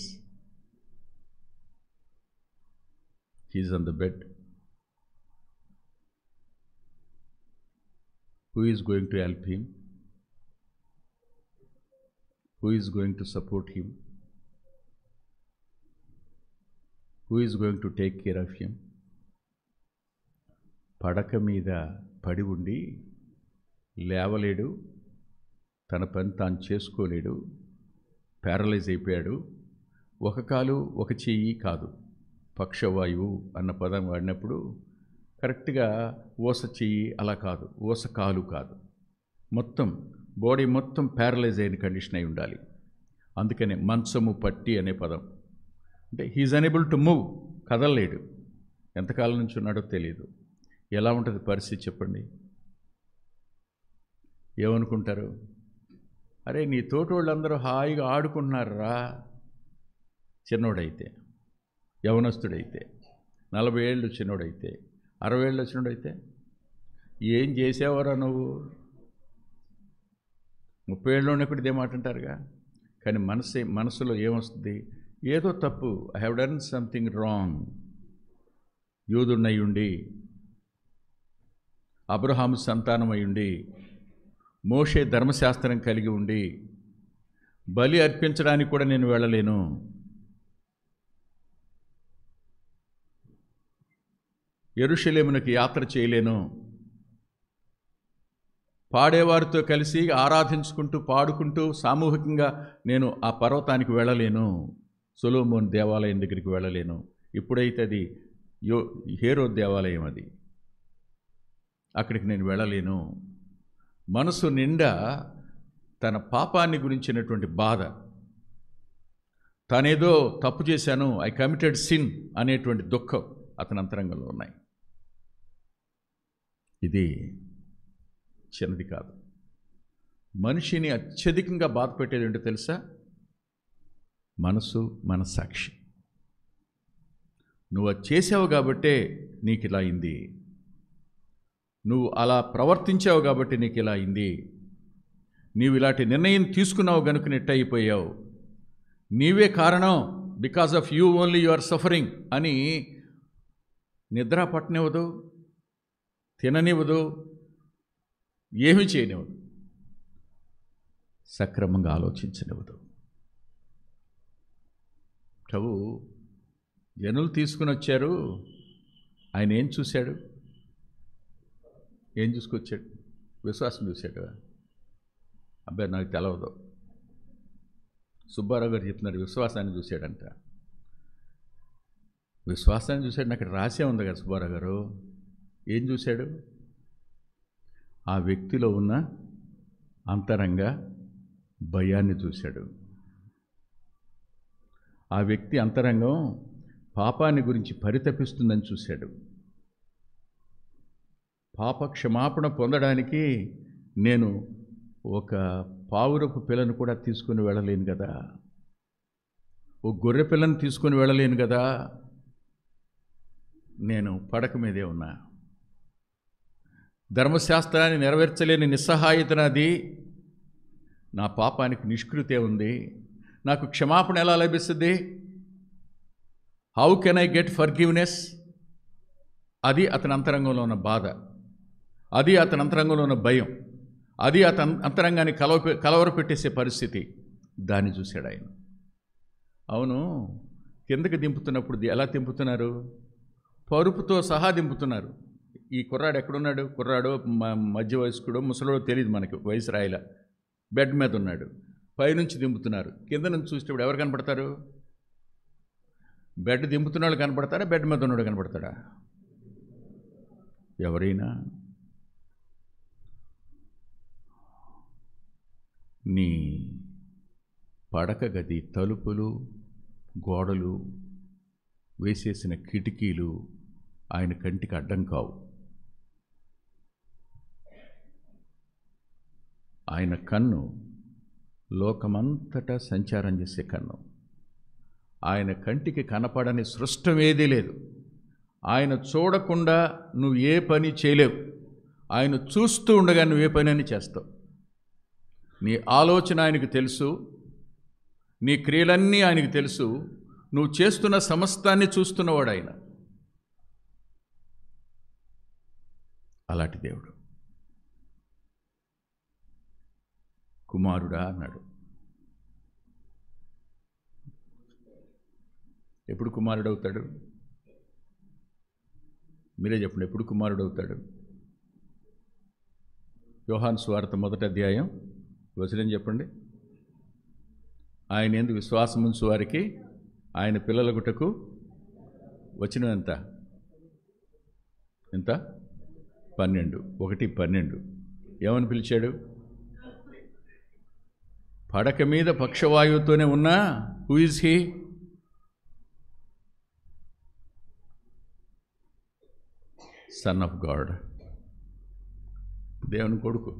he is on the bed. Who is going to help him? Who is going to support him? Who is going to take care of him? పడక మీద పడి ఉండి లేవలేడు, తన పని తాను చేసుకోలేడు, paralyse అయిపోయాడు. ఒక కాలు ఒక చెయ్యి కాదు. పక్షవాయువు అన్న పదం వాడినప్పుడు కరెక్ట్గా ఊస చెయ్యి అలా కాదు, ఊస కాలు కాదు, మొత్తం బాడీ మొత్తం ప్యారలైజ్ అయిన కండిషన్ అయి ఉండాలి. అందుకనే మంచము పట్టి అనే పదం. అంటే హీఈస్ అనేబుల్ టు మూవ్, కదలలేడు. ఎంతకాలం నుంచి ఉన్నాడో తెలియదు. ఎలా ఉంటుంది పరిస్థితి చెప్పండి? ఏమనుకుంటారు? అరే, నీ తోటి వాళ్ళందరూ హాయిగా ఆడుకుంటున్నారా, చిన్నోడైతే, యవనస్తుడైతే, 40 ఏళ్ళు చిన్నోడైతే, 60 ఏళ్ళు చిన్నోడైతే, ఏం చేసేవారా నువ్వు? 30 ఏళ్ళు ఉన్నప్పుడు ఇదే మాట అంటారుగా. కానీ మనసులో ఏమొస్తుంది? ఏదో తప్పు, I have done something wrong. యూదున్నయ్యుండి, అబ్రహాము సంతానం అయ్యుండి, మోషే ధర్మశాస్త్రం కలిగి ఉండి, బలి అర్పించడానికి కూడా నేను వెళ్ళలేను. యెరూషలేమునకు యాత్ర చేయలేను. పాడేవారితో కలిసి ఆరాధించుకుంటూ పాడుకుంటూ సామూహికంగా నేను ఆ పర్వతానికి వెళ్ళలేను. సొలొమోను దేవాలయం దగ్గరికి వెళ్ళలేను. ఇప్పుడైతే అది హేరోదు దేవాలయం, అది అక్కడికి నేను వెళ్ళలేను. మనసు నిండా తన పాపాన్ని గురించినటువంటి బాధ, తానేదో తప్పు చేశాను, ఐ కమిటెడ్ సిన్ అనేటువంటి దుఃఖం అతని అంతరంగంలో ఉన్నాయి. ఇది చిన్నది కాదు. మనిషిని అత్యధికంగా బాధ పెట్టేది ఏంటో తెలుసా? మనసు, మనస్సాక్షి. నువ్వు అది చేసావు కాబట్టే నీకు ఇలా అయింది, నువ్వు అలా ప్రవర్తించావు కాబట్టి నీకు ఇలా అయింది, నీవు ఇలాంటి నిర్ణయం తీసుకున్నావు కనుక నెట్ అయిపోయావు, నీవే కారణం, because of you only you are suffering అని నిద్ర పట్టనివ్వదు, తిననివ్వదు, ఏమీ చేయనివ్వదు, సక్రమంగా ఆలోచించనివ్వదు. ప్రభు జనులు తీసుకుని వచ్చారు. ఆయన ఏం చూశాడు? ఏం చూసుకొచ్చాడు? విశ్వాసం చూశాడు. అబ్బాయి నాకు తెలవదు. సుబ్బారావు గారు చెప్తున్నారు విశ్వాసాన్ని చూశాడంట. విశ్వాసాన్ని చూశాడు. నాకు రాసే ఉంది కదా సుబ్బారావు గారు. ఏం చూశాడు? ఆ వ్యక్తిలో ఉన్న అంతరంగ భయాన్ని చూశాడు. ఆ వ్యక్తి అంతరంగం పాపాన్ని గురించి పరితపిస్తుందని చూశాడు. పాప క్షమాపణ పొందడానికి నేను ఒక పావురపు పిల్లను కూడా తీసుకుని వెళ్ళలేను కదా, ఒక గొర్రె పిల్లను తీసుకుని వెళ్ళలేను కదా, నేను పడక మీదే ఉన్నా. ధర్మశాస్త్రాన్ని నెరవేర్చలేని నిస్సహాయత నాది, నా పాపానికి నిష్కృతే ఉంది, నాకు క్షమాపణ ఎలా లభిస్తుంది? How can I get forgiveness? అది అతని అంతరంగంలో ఉన్న బాధ, అది అతని అంతరంగంలో ఉన్న భయం, అది అతని అంతరంగాన్ని కలవరపెట్టేసే పరిస్థితి. దాన్ని చూశాడు ఆయన. అవును, కిందకి దింపుతున్నప్పుడు ఎలా దింపుతున్నారు? పరుపుతో సహా దింపుతున్నారు. ఈ కుర్రాడు ఎక్కడున్నాడు? కుర్రాడు మధ్య వయస్కుడు ముసలోడో తెలియదు మనకి, వయసు రాయిలా. బెడ్ మీద ఉన్నాడు. పైనుంచి దింపుతున్నారు. కింద నుంచి చూసేటప్పుడు ఎవరు కనపడతారు? బెడ్ దింపుతున్న వాళ్ళు కనపడతారా? బెడ్ మీద ఉన్నాడు కనపడతాడా? ఎవరైనా. నీ పడక గది తలుపులు, గోడలు, వేసేసిన కిటికీలు ఆయన కంటికి అడ్డం కావు. ఆయన కన్ను లోకమంతటా సంచారం చేసే కన్ను. ఆయన కంటికి కనపడని సృష్టం ఏదీ లేదు. ఆయన చూడకుండా నువ్వు ఏ పని చేయలేవు. ఆయన చూస్తూ ఉండగా నువ్వు ఏ పని అని చేస్తావు. నీ ఆలోచన ఆయనకు తెలుసు, నీ క్రియలన్నీ ఆయనకు తెలుసు. నువ్వు చేస్తున్న సమస్తాన్ని చూస్తున్నవాడు ఆయన. అలాంటి దేవుడు. కుమారుడా అన్నాడు. ఎప్పుడు కుమారుడు అవుతాడు? మీరే చెప్పండి, ఎప్పుడు కుమారుడు అవుతాడు? యోహాను సువార్త 1వ అధ్యాయం వచనం చెప్పండి. ఆయన యందు విశ్వాసం ఉంచు వారికి ఆయన పిల్లలగుటకు వచనం ఎంత? 12. 1:12. ఏమని పిలిచాడు? పడక మీద పక్షవాయువుతోనే ఉన్నా who is he? Son of God, దేవుని కొడుకు.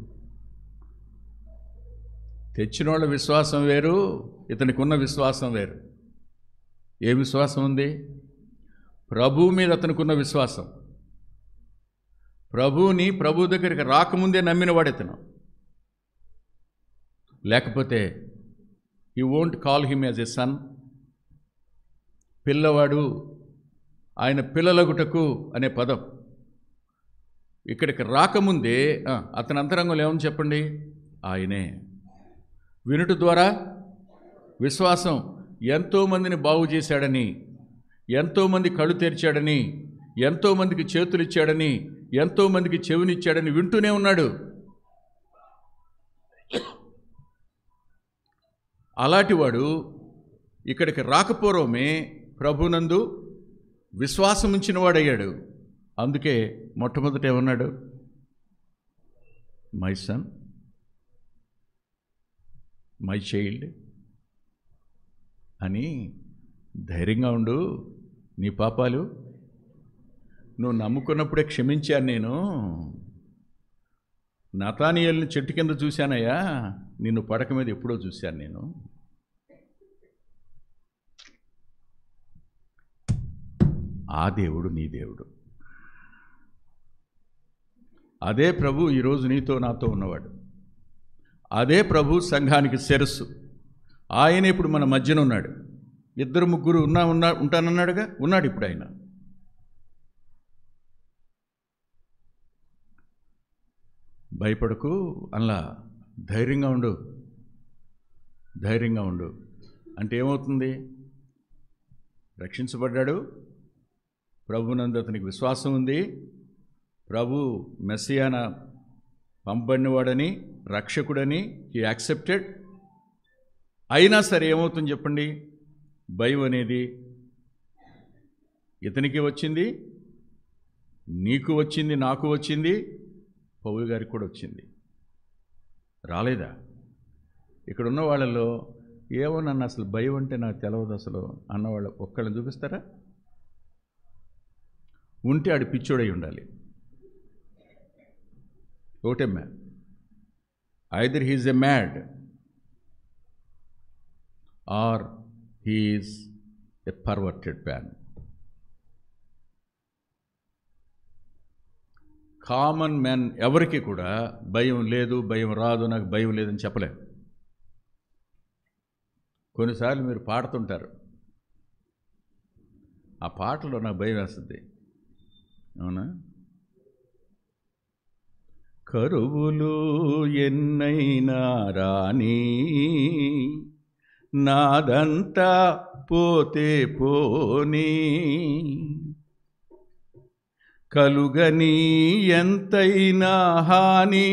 తెచ్చినోళ్ళ విశ్వాసం వేరు, ఇతనికి ఉన్న విశ్వాసం వేరు. ఏ విశ్వాసం ఉంది? ప్రభువు మీద అతనికి ఉన్న విశ్వాసం. ప్రభువుని ప్రభు దగ్గరికి రాకముందే నమ్మినవాడు ఇతను. లేకపోతే he won't call him as a son. పిల్లవాడు, ఆయన పిల్లలగుటకు అనే పదం ఇక్కడికి రాకముందే అతని అంతరంగంలో ఏమని చెప్పండి? ఆయనే. వినుట ద్వారా విశ్వాసం. ఎంతోమందిని బాగు చేశాడని, ఎంతోమంది కళ్ళు తెరిచాడని, ఎంతోమందికి చేతులు ఇచ్చాడని, ఎంతోమందికి చెవినిచ్చాడని వింటూనే ఉన్నాడు. అలాంటివాడు ఇక్కడికి రాకపోవడమే ప్రభునందు విశ్వాసం ఉంచిన వాడయ్యాడు. అందుకే మొట్టమొదట ఏమన్నాడు? మై సన్, మై చైల్డ్ అని. ధైర్యంగా ఉండు, నీ పాపాలు నువ్వు నమ్ముకున్నప్పుడే క్షమించాను నేను. నతానియేలుని చెట్టు కింద చూశానయ్యా, నిన్ను పడక మీద ఎప్పుడో చూశాను నేను. ఆ దేవుడు నీ దేవుడు. అదే ప్రభు ఈరోజు నీతో నాతో ఉన్నవాడు. అదే ప్రభు సంఘానికి శిరస్సు. ఆయన ఇప్పుడు మన మధ్యన ఉన్నాడు. 2-3 ఉంటానన్నాడుగా, ఉన్నాడు ఇప్పుడు ఆయన. భయపడకు అలా, ధైర్యంగా ఉండు. ధైర్యంగా ఉండు అంటే ఏమవుతుంది? రక్షించబడ్డాడు, ప్రభునందు అతనికి విశ్వాసం ఉంది, ప్రభు మెస్సియాన పంపబడినవాడని, రక్షకుడని హీ యాక్సెప్టెడ్. అయినా సరే ఏమవుతుంది చెప్పండి? భయం అనేది ఇతనికి వచ్చింది, నీకు వచ్చింది, నాకు వచ్చింది, పౌలు గారికి కూడా వచ్చింది. రాలేదా? ఇక్కడ ఉన్న వాళ్ళలో ఏమో నన్ను అసలు భయం అంటే నాకు తెలవదు అసలు అన్నవాళ్ళు ఒక్కళ్ళని చూపిస్తారా? ఉంటే ఆడు పిచ్చోడై ఉండాలి. ఒకటే man. Either he is a mad or he is a perverted man. Common man ఎవరికి కూడా భయం లేదు, భయం రాదు, నాకు భయం లేదని చెప్పలేం. కొన్నిసార్లు మీరు పాడుతుంటారు, ఆ పాటలో నాకు భయం వేస్తుంది, అవునా? కరువులు ఎన్నైనా రాని, నాదంతా పోతే పోనీ, కలుగని ఎంతైనా హాని,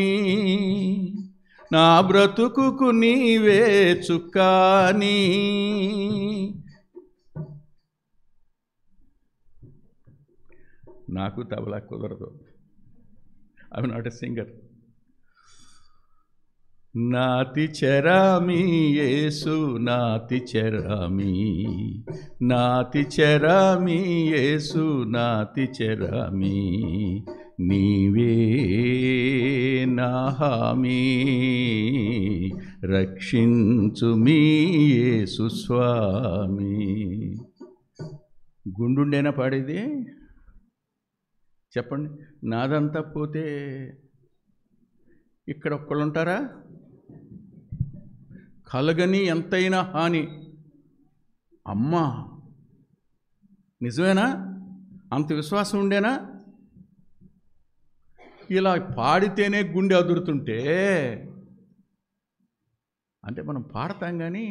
నా బ్రతుకుకు నీవే చుక్కాని. నాకు తబలా కుదరదు, I am not a singer. నాతి చరామి యేసు నాతి చరామి, నాతి చరామి యేసు నాతి చరామి, నీవే నా హామీ, రక్షించుమీ యేసు స్వామి. గుండుండేనా పాడేది? చెప్పండి. నాదంతా పోతే ఇక్కడ ఒక్కళ్ళు ఉంటారా? కలగని ఎంతైనా హాని. అమ్మా, నిజమేనా? అంత విశ్వాసం ఉండేనా? ఇలా పాడితేనే గుండె అదురుతుంటే, అంటే మనం పాడతాం కానీ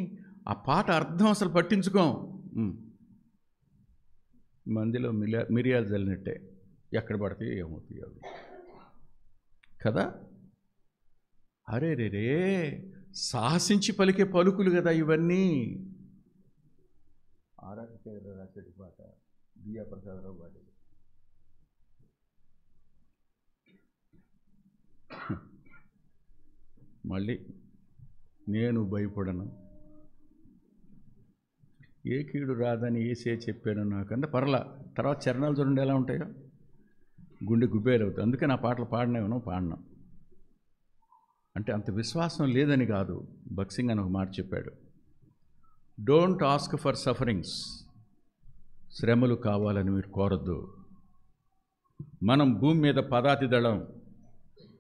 ఆ పాట అర్థం అసలు పట్టించుకోం. మందిలో మిరియాలు చల్లినట్టే, ఎక్కడ పడితే ఏమవుతాయి అవి కదా. అరే రే రే, సాహసించి పలికే పలుకులు కదా ఇవన్నీ. ఆరాధన రాసేటి పాట బియ్య ప్రసాదరావు పాట. మళ్ళీ నేను భయపడను, ఏ కీడు రాదని ఏసే చెప్పాను నాకంటే పర్లా. తర్వాత చరణాలు చూడండి ఎలా ఉంటాయో, గుండె గుబేరవుతుంది. అందుకే నా పాటలు పాడినేమో పాడినాం. అంటే అంత విశ్వాసం లేదని కాదు. భక్సింగ్ అని ఒక మాట చెప్పాడు, డోంట్ ఆస్క్ ఫర్ సఫరింగ్స్. శ్రమలు కావాలని మీరు కోరద్దు. మనం భూమి మీద పదాతి దళం,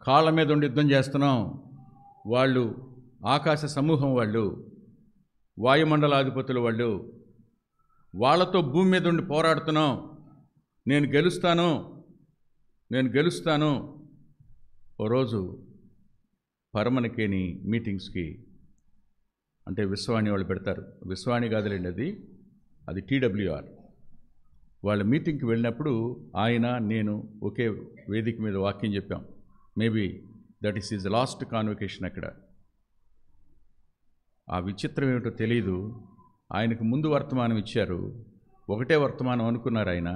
కాళ్ళ మీద ఉండి యుద్ధం చేస్తున్నాం. వాళ్ళు ఆకాశ సమూహం, వాళ్ళు వాయుమండలాధిపతులు, వాళ్ళతో భూమి మీద ఉండి పోరాడుతున్నాం. నేను గెలుస్తాను, నేను గెలుస్తాను. ఓ రోజు పరమనకేని మీటింగ్స్కి, అంటే విశ్వవాణి వాళ్ళు పెడతారు, విశ్వవాణి కాదులేండి, అది TWR. వాళ్ళ మీటింగ్కి వెళ్ళినప్పుడు ఆయన నేను ఒకే వేదిక మీద వాక్యం చెప్పాం. Maybe that is his last convocation అక్కడ. ఆ విచిత్రం ఏమిటో తెలీదు. ఆయనకు ముందు వర్తమానం ఇచ్చారు, ఒకటే వర్తమానం అనుకున్నారు. ఆయన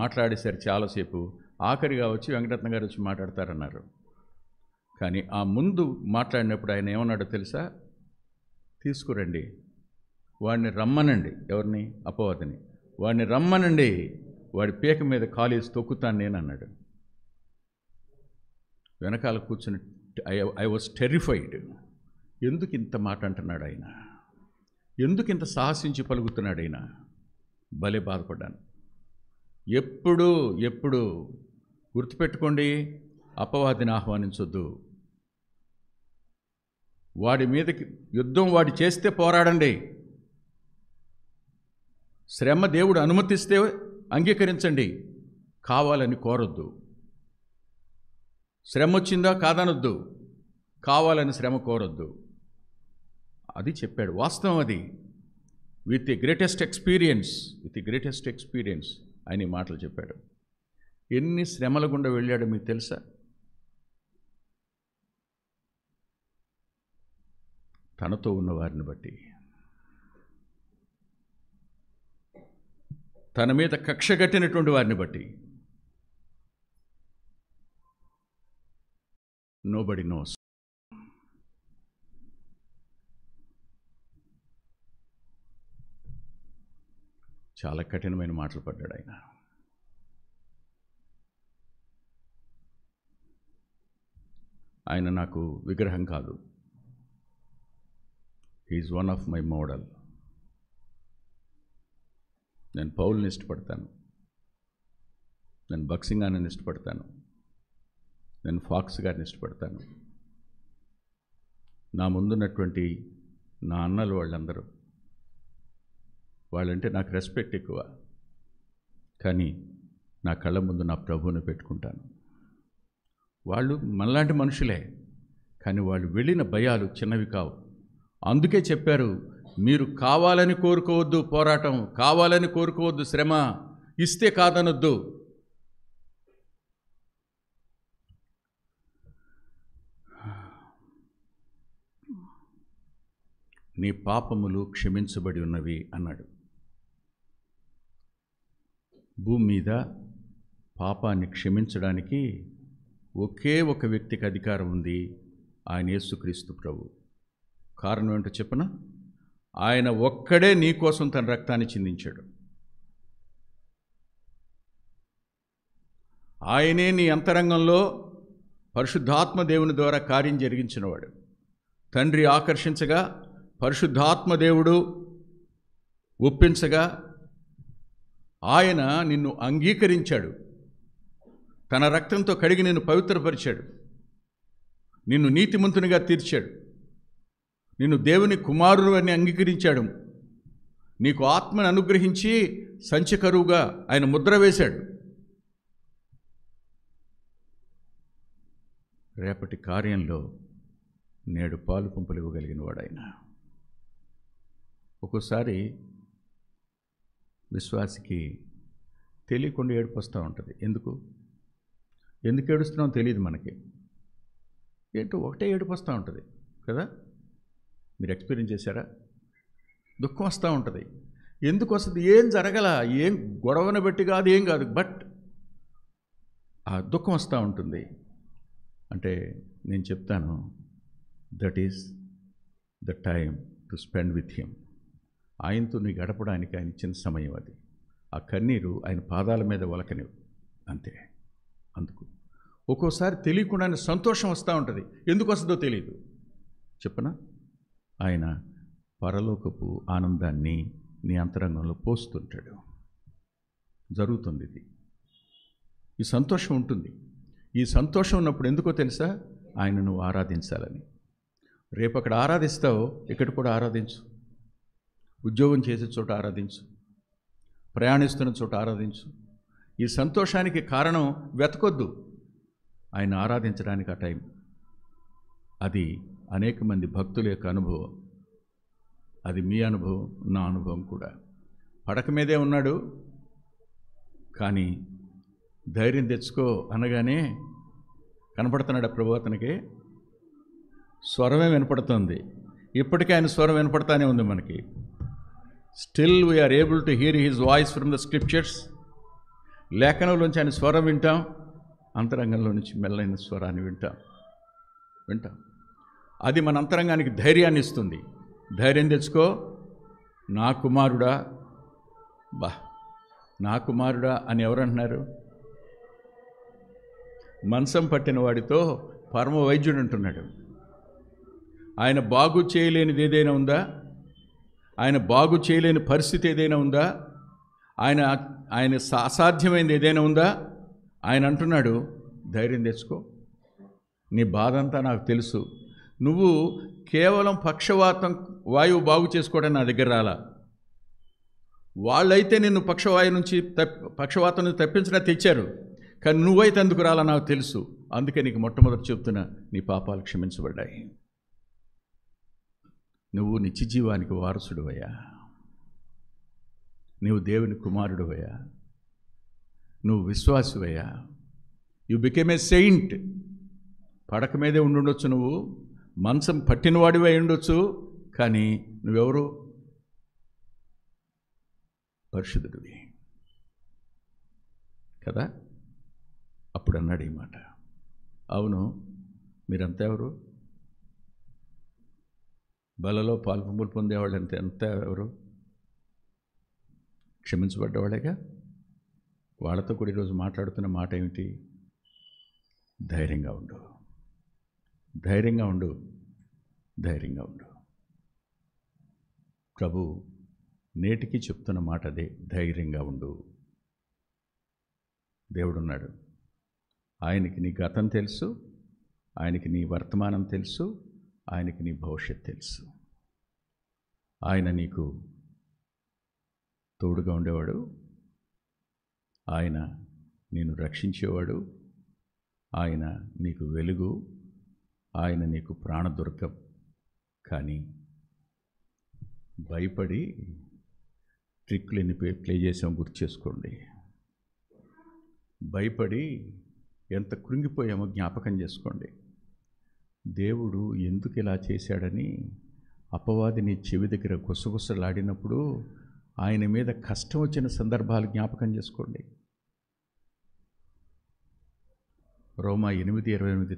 మాట్లాడేశారు చాలాసేపు. ఆఖరిగా వచ్చి వెంకటరత్న గారు వచ్చి మాట్లాడతారన్నారు. కానీ ఆ ముందు మాట్లాడినప్పుడు ఆయన ఏమన్నాడో తెలుసా? తీసుకురండి, వాడిని రమ్మనండి. ఎవరిని? అపవాదిని. వాడిని రమ్మనండి, వాడి పీక మీద కాలేసి తొక్కుతాను నేను అన్నాడు. వెనకాల కూర్చుని ఐ వాజ్ టెరిఫైడ్. ఎందుకు ఇంత మాట అంటున్నాడు ఆయన? ఎందుకు ఇంత సాహసించి పలుకుతున్నాడు ఆయన? భలే బాధపడ్డాను. ఎప్పుడు గుర్తుపెట్టుకోండి, అపవాదిని ఆహ్వానించొద్దు. వాడి మీదకి యుద్ధం వాడి చేస్తే పోరాడండి. శ్రమ దేవుడు అనుమతిస్తే అంగీకరించండి, కావాలని కోరొద్దు. శ్రమ వచ్చిందా కాదనొద్దు, కావాలని శ్రమ కోరొద్దు. అది చెప్పాడు, వాస్తవం అది. విత్ ది గ్రేటెస్ట్ ఎక్స్పీరియన్స్ ఆయన ఈ మాటలు చెప్పాడు. ఎన్ని శ్రమల గుండా వెళ్ళాడో మీకు తెలుసా? తనతో ఉన్న వారిని బట్టి, తన మీద కక్ష కట్టినటువంటి వారిని బట్టి. Nobody knows. చాలా కఠినమైన మాటలు పడ్డాడు ఆయన. ఆయన నాకు విగ్రహం కాదు, he is one of my model. నేను పౌల్ని ఇష్టపడతాను, నేను భక్సింగ్ గారిని ఇష్టపడతాను, నేను ఫాక్స్ గారిని ఇష్టపడతాను. నా ముందున్నటువంటి నా అన్నలు వాళ్ళందరూ, వాళ్ళంటే నాకు రెస్పెక్ట్ ఎక్కువ. కానీ నా కళ్ళ ముందు నా ప్రభువుని పెట్టుకుంటాను. వాళ్ళు మనలాంటి మనుషులే, కానీ వాళ్ళు వెళ్ళిన భయాలు చిన్నవి కావు. అందుకే చెప్పారు, మీరు కావాలని కోరుకోవద్దు పోరాటం, కావాలని కోరుకోవద్దు శ్రమ, ఇస్తే కాదనొద్దు. నీ పాపములు క్షమించబడి ఉన్నవి అన్నాడు. భూమి మీద పాపాన్ని క్షమించడానికి ఒకే ఒక వ్యక్తికి అధికారం ఉంది, ఆయన యేసుక్రీస్తు ప్రభు. కారణం ఏంటో చెప్పనా? ఆయన ఒక్కడే నీ కోసం తన రక్తాన్ని చిందించాడు. ఆయనే నీ అంతరంగంలో పరిశుద్ధాత్మ దేవుని ద్వారా కార్యం జరిగించినవాడు. తండ్రి ఆకర్షించగా, పరిశుద్ధాత్మ దేవుడు ఒప్పించగా, ఆయన నిన్ను అంగీకరించాడు. తన రక్తంతో కడిగి నిన్ను పవిత్రపరిచాడు, నిన్ను నీతిమంతునిగా తీర్చాడు, నిన్ను దేవుని కుమారుడు అని అంగీకరించాడు, నీకు ఆత్మను అనుగ్రహించి సంచకరువుగా ఆయన ముద్ర వేశాడు. రేపటి కార్యంలో నేడు పాలు పంపులు ఇవ్వగలిగిన వాడు ఆయన. ఒక్కోసారి విశ్వాసికి తెలియకుండా ఏడుపు వస్తూ ఉంటుంది. ఎందుకు ఏడుస్తున్నామో తెలియదు మనకి. ఏంటో ఒకటే ఏడుపు వస్తూ ఉంటుంది కదా. మీరు ఎక్స్పీరియన్స్ చేశారా? దుఃఖం వస్తూ ఉంటుంది. ఎందుకు వస్తుంది? ఏం జరగల, ఏం గొడవను బట్టి కాదు, ఏం కాదు, బట్ ఆ దుఃఖం వస్తూ ఉంటుంది. అంటే నేను చెప్తాను, that is the time to spend with him. ఆయనతో నీ గడపడానికి ఆయన ఇచ్చిన సమయం అది. ఆ కన్నీరు ఆయన పాదాల మీద ఒలకనివు, అంతే. అందుకు ఒక్కోసారి తెలియకుండానే సంతోషం వస్తూ ఉంటుంది. ఎందుకు వస్తుందో తెలియదు. చెప్పనా? ఆయన పరలోకపు ఆనందాన్ని నీ అంతరంగంలో పోస్తుంటాడు. జరుగుతుంది ఇది. ఈ సంతోషం ఉంటుంది. ఈ సంతోషం ఉన్నప్పుడు ఎందుకో తెలుసా? ఆయన నువ్వు ఆరాధించాలని. రేపు అక్కడ ఆరాధిస్తావు, ఇక్కడ కూడా ఆరాధించు. ఉద్యోగం చేసే చోట ఆరాధించు, ప్రయాణిస్తున్న చోట ఆరాధించు. ఈ సంతోషానికి కారణం వెతకొద్దు, ఆయన ఆరాధించడానికి ఆ టైం. అది అనేక మంది భక్తుల యొక్క అనుభవం. అది మీ అనుభవం, నా అనుభవం కూడా. పడక మీదే ఉన్నాడు, కానీ ధైర్యం తెచ్చుకో అనగానే కనపడుతున్నాడు ప్రభు. అతనికి స్వరమే వినపడుతుంది. ఇప్పటికీ ఆయన స్వరం వినపడతానే ఉంది మనకి. Still we are able to hear his voice from the scriptures. లేఖనంలోంచి ఆయన స్వరం వింటాం, అంతరంగంలో నుంచి మెల్లైన స్వరాన్ని వింటాం. అది మన అంతరంగానికి ధైర్యాన్ని ఇస్తుంది. ధైర్యం తెచ్చుకో, నా కుమారుడా. నా కుమారుడా అని ఎవరంటున్నారు? మంచం పట్టిన వాడితో పరమ వైద్యుడు అంటున్నాడు. ఆయన బాగు చేయలేనిది ఏదైనా ఉందా? ఆయన బాగు చేయలేని పరిస్థితి ఏదైనా ఉందా? ఆయన అసాధ్యమైనది ఏదైనా ఉందా? ఆయన అంటున్నాడు, ధైర్యం తెచ్చుకో, నీ బాధ అంతా నాకు తెలుసు. నువ్వు కేవలం పక్షవాతం వాయువు బాగు చేసుకోవడానికి నా దగ్గర రాలా. వాళ్ళైతే నిన్ను పక్షవాతం నుంచి తప్పించినా తెచ్చారు, కానీ నువ్వైతే ఎందుకు రాలా నాకు తెలుసు. అందుకే నీకు మొట్టమొదటి చెప్తున్నా, నీ పాపాలు క్షమించబడ్డాయి. నువ్వు నిత్యజీవానికి వారసుడువయ్యా. నువ్వు దేవుని కుమారుడువయ్యా. నువ్వు విశ్వాసువయ్యా. You became a saint. పడక మీదే ఉండుండొచ్చు, నువ్వు మంచం పట్టినవాడివై ఉండొచ్చు, కానీ నువ్వెవరు? పరిశుద్ధుడివి కదా. అప్పుడు అన్నాడు ఈ మాట. అవును, మీరంతా ఎవరు? బలలో పాల్పొంపులు పొందేవాళ్ళు అంతా ఎవరు? క్షమించబడ్డవాళ్ళేగా. వాళ్ళతో కూడా ఈరోజు మాట్లాడుతున్న మాట ఏమిటి? ధైర్యంగా ఉండు, ధైర్యంగా ఉండు, ధైర్యంగా ఉండు. ప్రభు నేటికి చెప్తున్న మాట అదే, ధైర్యంగా ఉండు. దేవుడున్నాడు. ఆయనకి నీ గతం తెలుసు, ఆయనకి నీ వర్తమానం తెలుసు, ఆయనకి నీ భవిష్యత్తు తెలుసు. ఆయన నీకు తోడుగా ఉండేవాడు, ఆయన నిన్ను రక్షించేవాడు, ఆయన నీకు వెలుగు, ఆయన నీకు ప్రాణదుర్గం. కానీ భయపడి ట్రిక్లు ఎన్ని ప్లే చేసామో గుర్తు చేసుకోండి. భయపడి ఎంత కృంగిపోయామో జ్ఞాపకం చేసుకోండి. దేవుడు ఎందుకు ఇలా చేశాడని అపవాదిని చెవి దగ్గర గుసగుసలాడినప్పుడు ఆయన మీద కష్టం వచ్చిన సందర్భాలు జ్ఞాపకం చేసుకోండి. రోమా 8:28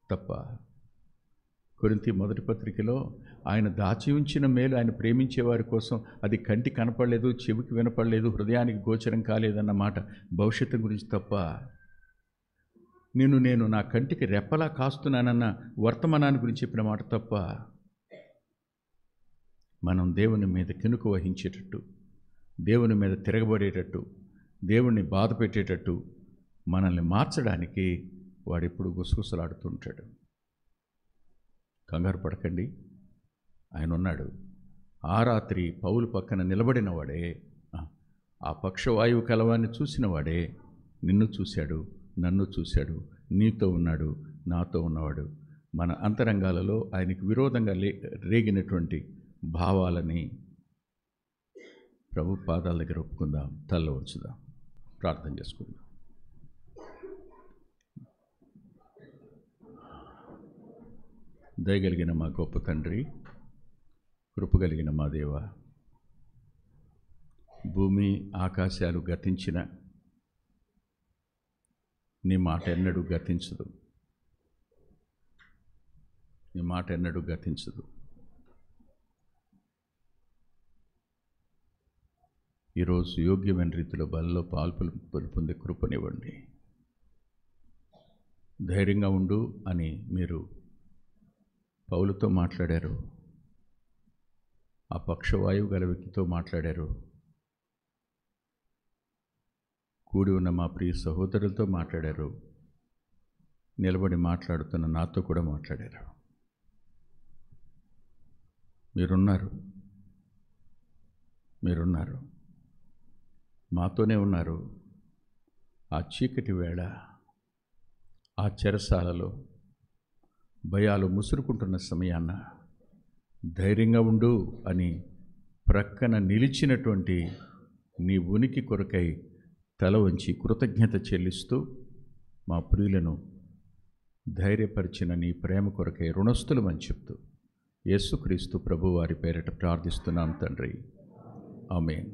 తప్ప కొరింథీ మొదటి పత్రికలో ఆయన దాచి ఉంచిన మేలు ఆయన ప్రేమించే వారి కోసం అది కంటి కనపడలేదు, చెవికి వినపడలేదు, హృదయానికి గోచరం కాలేదన్న మాట భవిష్యత్తు గురించి తప్ప, నేను నా కంటికి రెప్పలా కాస్తున్నానన్న వర్తమానాన్ని గురించి చెప్పిన మాట తప్ప, మనం దేవుని మీద కినుక వహించేటట్టు, దేవుని మీద తిరగబడేటట్టు, దేవుణ్ణి బాధ పెట్టేటట్టు మనల్ని మార్చడానికి వాడెప్పుడు గుసగుసలాడుతుంటాడు. కంగారు పడకండి, ఆయన ఉన్నాడు. ఆ రాత్రి పౌలు పక్కన నిలబడిన వాడే, ఆ పక్షవాయువు కలవాన్ని చూసిన వాడే నిన్ను చూశాడు, నన్ను చూశాడు, నీతో ఉన్నాడు, నాతో ఉన్నవాడు. మన అంతరంగాలలో ఆయనకు విరోధంగా రేగినటువంటి భావాలని ప్రభు పాదాల దగ్గర ఒప్పుకుందాం, తల్ల ఉంచుదాం, ప్రార్థన చేసుకుందాం. దయగలిగిన మా గొప్ప తండ్రి, కృపగలిగిన మా దేవ, భూమి ఆకాశాలు గతించిన నీ మాట ఎన్నడూ గతించదు, నీ మాట ఎన్నడూ గతించదు. ఈరోజు యోగ్యమైన రీతిలో బలలో పొందే కృపనివ్వండి. ధైర్యంగా ఉండు అని మీరు పౌలుతో మాట్లాడారు, ఆ పక్షవాయువు గల వ్యక్తితో మాట్లాడారు, కూడి ఉన్న మా ప్రియ సహోదరులతో మాట్లాడారు, నిలబడి మాట్లాడుతున్న నాతో కూడా మాట్లాడారు. మీరున్నారు, మాతోనే ఉన్నారు. ఆ చీకటి వేళ, ఆ చెరసాలలో భయాలు ముసురుకుంటున్న సమయాన ధైర్యంగా ఉండు అని ప్రక్కన నిలిచినటువంటి నీ ఉనికి కొరకై తల వంచి కృతజ్ఞత చెల్లిస్తూ మా ప్రియులను ధైర్యపరిచిన నీ ప్రేమ కొరకై రుణస్థులమని చెప్తూ యేసుక్రీస్తు ప్రభువారి పేరిట ప్రార్థిస్తున్నాం తండ్రి. ఆమేన్.